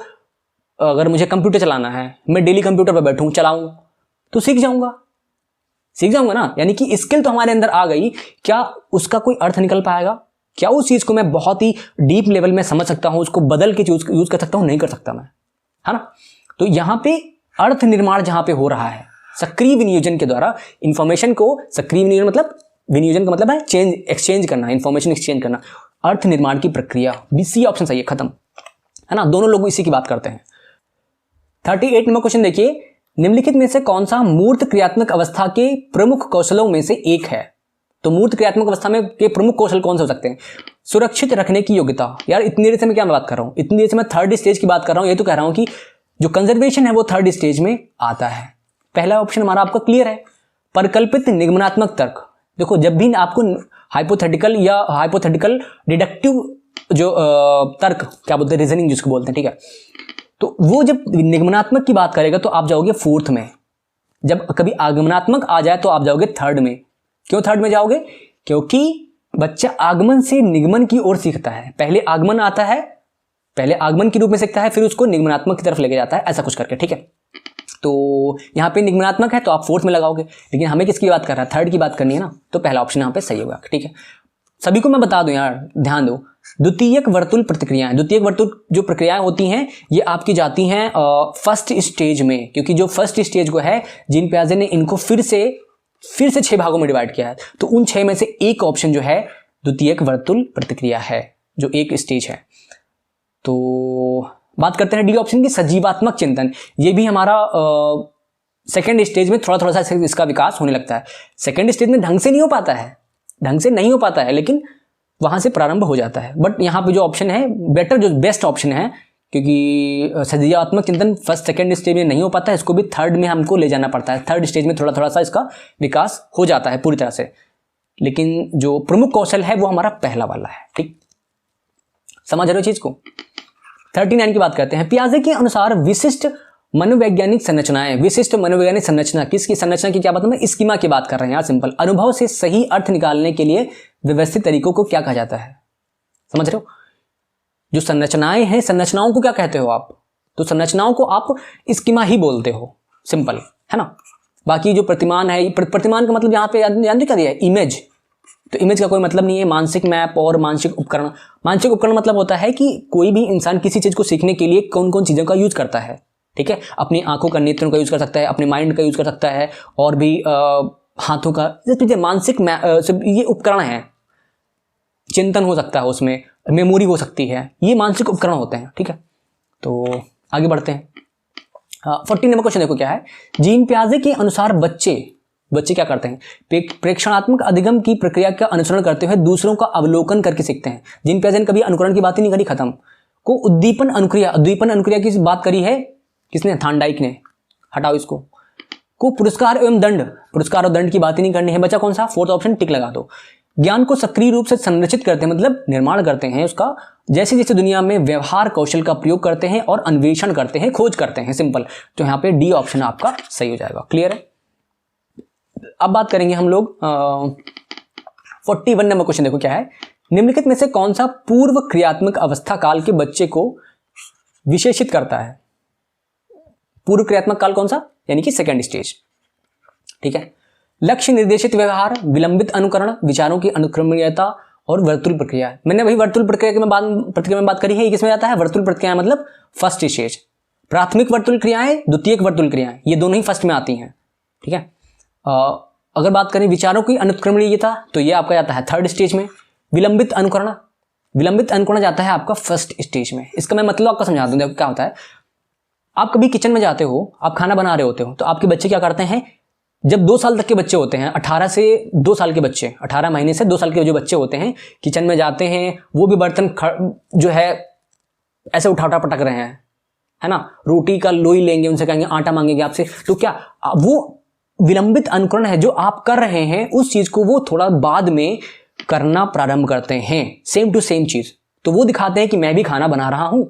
अगर मुझे कंप्यूटर चलाना है, मैं डेली कंप्यूटर पर बैठूं चलाऊं तो सीख जाऊंगा ना। यानी कि स्किल तो हमारे अंदर आ गई, क्या उसका कोई अर्थ निकल पाएगा? क्या उस चीज को मैं बहुत ही डीप लेवल में समझ सकता हूं, उसको बदल के यूज कर सकता हूं? नहीं कर सकता मैं, है ना। तो यहां पे अर्थ निर्माण जहां पे हो रहा है सक्रिय विनियोजन के द्वारा, इंफॉर्मेशन को, सक्रिय विनियोजन का मतलब है एक्सचेंज करना, इंफॉर्मेशन एक्सचेंज करना, अर्थ निर्माण की प्रक्रिया। सी ऑप्शन सही है, खत्म, है ना। दोनों लोग इसी की बात करते हैं। 38 नंबर क्वेश्चन देखिए, निम्नलिखित में से कौन सा मूर्त क्रियात्मक अवस्था के प्रमुख कौशलों में से एक है? तो मूर्त क्रियात्मक अवस्था में के प्रमुख कौशल कौन से हो सकते हैं? सुरक्षित रखने की योग्यता। यार इतनी देर से मैं क्या बात कर रहा हूं, इतनी देर से मैं थर्ड स्टेज की बात कर रहा हूं। ये तो कह रहा हूं कि जो कंजर्वेशन है वो थर्ड स्टेज में आता है। पहला ऑप्शन हमारा आपका क्लियर है, परिकल्पित निगमनात्मक तर्क। देखो जब भी आपको हाइपोथेटिकल या हाइपोथेटिकल डिडक्टिव जो तर्क क्या बोलते हैं, रीजनिंग जिसको बोलते हैं, ठीक है, तो वो जब निगमनात्मक की बात करेगा तो आप जाओगे फोर्थ में। जब कभी आगमनात्मक आ जाए तो आप जाओगे थर्ड में। क्यों थर्ड में जाओगे? क्योंकि बच्चा आगमन से निगमन की ओर सीखता है। पहले आगमन आता है, पहले आगमन के रूप में सीखता है, फिर उसको निगमनात्मक की तरफ लेके जाता है, ऐसा कुछ करके। ठीक है। तो यहाँ पे निगमनात्मक है तो आप फोर्थ में लगाओगे, लेकिन हमें किसकी बात कर रहा है? थर्ड की बात करनी है ना, तो पहला ऑप्शन यहाँ पे सही होगा। ठीक है। सभी को मैं बता दूं यार, ध्यान दो, द्वितीयक वर्तुल प्रतिक्रियाएं, द्वितीयक वर्तुल जो प्रक्रियाएं होती हैं ये आपकी जाती हैं फर्स्ट स्टेज में, क्योंकि जो फर्स्ट स्टेज को है जीन पियाजे ने इनको फिर से 6 भागों में डिवाइड किया है, तो उन 6 में से एक ऑप्शन जो है द्वितीयक वर्तुल प्रतिक्रिया है, जो एक स्टेज है। तो बात करते हैं डी ऑप्शन की, सजीवात्मक चिंतन। ये भी हमारा सेकेंड स्टेज में थोड़ा सा इसका विकास होने लगता है। सेकेंड स्टेज में ढंग से नहीं हो पाता है, लेकिन वहां से प्रारंभ हो जाता है। बट यहाँ पे जो ऑप्शन है बेटर, जो बेस्ट ऑप्शन है, क्योंकि सजीवात्मक चिंतन फर्स्ट सेकंड स्टेज में नहीं हो पाता है, इसको भी थर्ड में हमको ले जाना पड़ता है। थर्ड स्टेज में थोड़ा सा इसका विकास हो जाता है पूरी तरह से, लेकिन जो प्रमुख कौशल है वो हमारा पहला वाला है। ठीक, समझ रहे हो चीज को। 39 की बात करते हैं। पियाजे के अनुसार विशिष्ट मनोवैज्ञानिक संरचनाएं, विशिष्ट मनोवैज्ञानिक संरचना, किसकी संरचना की क्या बात है, मैं स्कीमा की बात कर रहे हैं यार, सिंपल। अनुभव से सही अर्थ निकालने के लिए व्यवस्थित तरीकों को क्या कहा जाता है, समझ रहे हो? जो संरचनाएं हैं, संरचनाओं को क्या कहते हो आप? तो संरचनाओं को आप स्कीमा ही बोलते हो, सिंपल, है ना। बाकी जो प्रतिमान है, प्रतिमान का मतलब यहाँ पे जानते क्या दिया है, इमेज। तो इमेज का कोई मतलब नहीं है। मानसिक मैप और मानसिक उपकरण, मानसिक उपकरण मतलब होता है कि कोई भी इंसान किसी चीज को सीखने के लिए कौन कौन चीजों का यूज करता है, ठीक है। अपनी आंखों का, नेत्रों का यूज कर सकता है, अपने माइंड का यूज कर सकता है, और भी हाथों का, मानसिक ये उपकरण है। चिंतन हो सकता है उसमें, मेमोरी हो सकती है, ये मानसिक उपकरण होते हैं, ठीक है। तो आगे बढ़ते हैं। 14 नंबर क्वेश्चन देखो क्या है। जीन पियाजे के अनुसार बच्चे क्या करते हैं, प्रेक्षणात्मक अधिगम की प्रक्रिया का अनुसरण करते हुए दूसरों का अवलोकन करके सीखते हैं। जीन पियाजे ने कभी अनुकरण की बात ही नहीं करी, खत्म। को उद्दीपन अनुक्रिया की बात करी है किसने, थांडाइक ने, हटाओ इसको। को पुरस्कार एवं दंड की बात ही नहीं करनी है, बचा कौन सा, फोर्थ ऑप्शन, टिक लगा दो। ज्ञान को सक्रिय रूप से संरचित करते हैं, मतलब निर्माण करते हैं उसका, जैसे जैसे दुनिया में व्यवहार कौशल का प्रयोग करते हैं और अन्वेषण करते हैं, खोज करते हैं, सिंपल। तो यहाँ पे डी ऑप्शन आपका सही हो जाएगा, क्लियर है। अब बात करेंगे हम लोग 41 नंबर क्वेश्चन देखो क्या है। निम्नलिखित में से कौन सा पूर्व क्रियात्मक अवस्था काल के बच्चे को विशेषित करता है। पूर्व क्रियात्मक काल कौन सा, यानी कि सेकेंड स्टेज, ठीक है। लक्ष्य निर्देशित व्यवहार, विलंबित अनुकरण, विचारों की अनुक्रमणीयता और वर्तुल प्रक्रिया। मैंने वही वर्तुल प्रक्रिया में बात करी है। ये किसमें जाता है, वर्तुल प्रक्रिया मतलब फर्स्ट स्टेज। प्राथमिक वर्तुल क्रियाएं, द्वितीयक वर्तुल क्रियाएं, ये दोनों ही फर्स्ट में आती हैं, ठीक है। अगर बात करें विचारों की अनुक्रमणीयता, तो ये आपका जाता है थर्ड स्टेज में। विलंबित अनुकरण जाता है आपका फर्स्ट स्टेज में। इसका मैं मतलब आपका समझा दूं, देखो क्या होता है। आप कभी किचन में जाते हो, आप खाना बना रहे होते हो, तो आपके बच्चे क्या करते हैं, जब 2 साल तक के बच्चे होते हैं, 18 से 2 साल के बच्चे, 18 महीने से 2 साल के जो बच्चे होते हैं, किचन में जाते हैं, वो भी बर्तन जो है ऐसे उठा पटक रहे हैं, है ना। रोटी का लोई लेंगे, उनसे कहेंगे आटा मांगेंगे आपसे, तो क्या वो विलंबित अनुकरण है जो आप कर रहे हैं, उस चीज को वो थोड़ा बाद में करना प्रारंभ करते हैं, सेम टू सेम चीज। तो वो दिखाते हैं कि मैं भी खाना बना रहा हूं,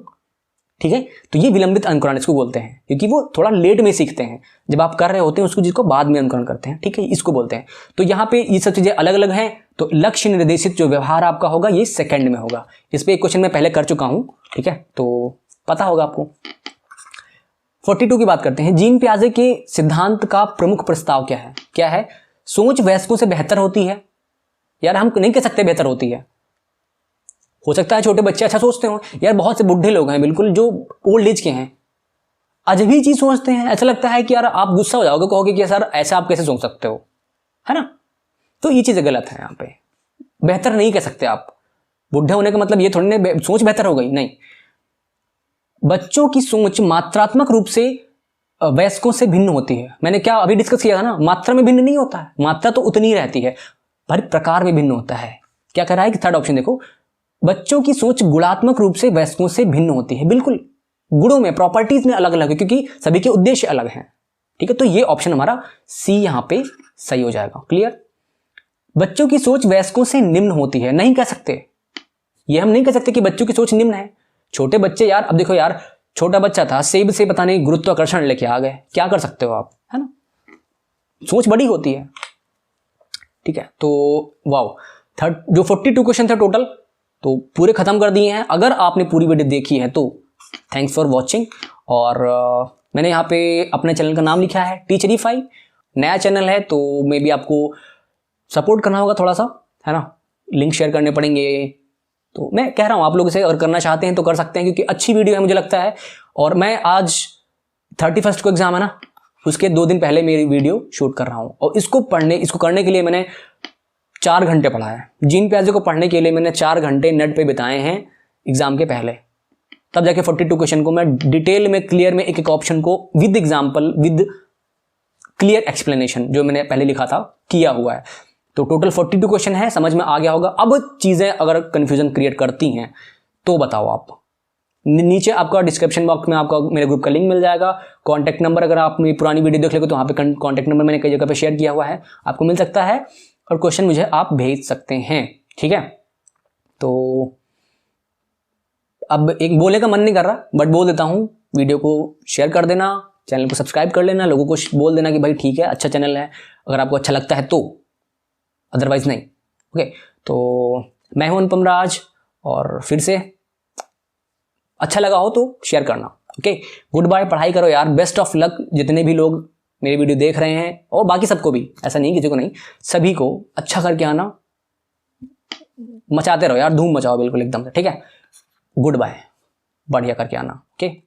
ठीक है। तो ये विलंबित अनुकरण इसको बोलते हैं, क्योंकि वो थोड़ा लेट में सीखते हैं। जब आप कर रहे होते हैं उसको, जिसको बाद में अनुकरण करते हैं, ठीक है, इसको बोलते हैं। तो यहाँ पे ये सब चीजें अलग अलग हैं। तो लक्ष्य निर्देशित जो व्यवहार आपका होगा, ये सेकंड में होगा। इस पे एक क्वेश्चन मैं पहले कर चुका हूं, ठीक है, तो पता होगा आपको। 42 की बात करते हैं। जीन पियाजे के सिद्धांत का प्रमुख प्रस्ताव क्या है? सोच वयस्कों से बेहतर होती है। यार हम नहीं कह सकते बेहतर होती है, हो सकता है छोटे बच्चे अच्छा सोचते हो। यार बहुत से बुढ़े लोग हैं बिल्कुल, जो ओल्ड एज के हैं, अजनबी चीज सोचते हैं। ऐसा लगता है कि यार आप गुस्सा हो जाओगे, कहोगे कि सर ऐसा आप कैसे सोच सकते हो, है ना। तो ये चीजें गलत है। यहाँ पे बेहतर नहीं कह सकते आप। बुढ़े होने का मतलब ये थोड़ी ना सोच बेहतर हो गई, नहीं। बच्चों की सोच मात्रात्मक रूप से वयस्कों से भिन्न होती है। मैंने क्या अभी डिस्कस किया था ना, मात्रा में भिन्न नहीं होता है, मात्रा तो उतनी ही रहती है, पर प्रकार में भिन्न होता है। क्या कह रहा है कि थर्ड ऑप्शन देखो, बच्चों की सोच गुणात्मक रूप से वयस्कों से भिन्न होती है। बिल्कुल, गुणों में, प्रॉपर्टीज में अलग अलग है, क्योंकि सभी के उद्देश्य अलग हैं, ठीक है। तो ये ऑप्शन हमारा सी यहां पे सही हो जाएगा, क्लियर। बच्चों की सोच वयस्कों से निम्न होती है, नहीं कह सकते। ये हम नहीं कह सकते कि बच्चों की सोच निम्न है। छोटे बच्चे, यार अब देखो यार, छोटा बच्चा था, सेब से पता नहीं गुरुत्वाकर्षण लेके आ गए, क्या कर सकते हो आप, है ना। सोच बड़ी होती है, ठीक है। तो वाओ, जो 42 क्वेश्चन थे टोटल, तो पूरे खत्म कर दिए हैं। अगर आपने पूरी वीडियो देखी है तो थैंक्स फॉर वॉचिंग। और मैंने यहाँ पे अपने चैनल का नाम लिखा है टीचरीफाई, नया चैनल है, तो मे बी आपको सपोर्ट करना होगा थोड़ा सा, है ना। लिंक शेयर करने पड़ेंगे। तो मैं कह रहा हूँ आप लोग इसे अगर करना चाहते हैं तो कर सकते हैं, क्योंकि अच्छी वीडियो है मुझे लगता है। और मैं आज 31 को एग्जाम है ना, उसके 2 दिन पहले मेरी वीडियो शूट कर रहा हूँ, और इसको करने के लिए मैंने 4 घंटे पढ़ा है। जीन पियाजे को पढ़ने के लिए मैंने 4 घंटे नेट पे बिताए हैं एग्जाम के पहले, तब जाके 42 क्वेश्चन को मैं डिटेल में, क्लियर में, एक एक ऑप्शन को with example, with clear explanation जो मैंने पहले लिखा था, किया हुआ है। तो टोटल 42 क्वेश्चन है, समझ में आ गया होगा। अब चीजें अगर कंफ्यूजन क्रिएट करती हैं तो बताओ आप। नीचे आपका डिस्क्रिप्शन बॉक्स में आपका मेरे ग्रुप का लिंक मिल जाएगा। कॉन्टैक्ट नंबर, अगर आप मेरी पुरानी वीडियो देख लेंगे तो वहाँ पे कॉन्टैक्ट नंबर मैंने कई जगह पे शेयर किया हुआ है, आपको मिल सकता है, और क्वेश्चन मुझे आप भेज सकते हैं, ठीक है। तो अब एक बोलने का मन नहीं कर रहा, बट बोल देता हूँ, वीडियो को शेयर कर देना, चैनल को सब्सक्राइब कर लेना, लोगों को बोल देना कि भाई ठीक है अच्छा चैनल है, अगर आपको अच्छा लगता है तो, अदरवाइज नहीं। ओके, तो मैं हूं अनुपम राज, और फिर से अच्छा लगा हो तो शेयर करना। ओके, गुड बाय, पढ़ाई करो यार, बेस्ट ऑफ लक जितने भी लोग मेरी वीडियो देख रहे हैं, और बाकी सबको भी, ऐसा नहीं किसी को नहीं, सभी को अच्छा करके आना, मचाते रहो यार, धूम मचाओ बिल्कुल एकदम से, ठीक है। गुड बाय, बढ़िया करके आना। ओके।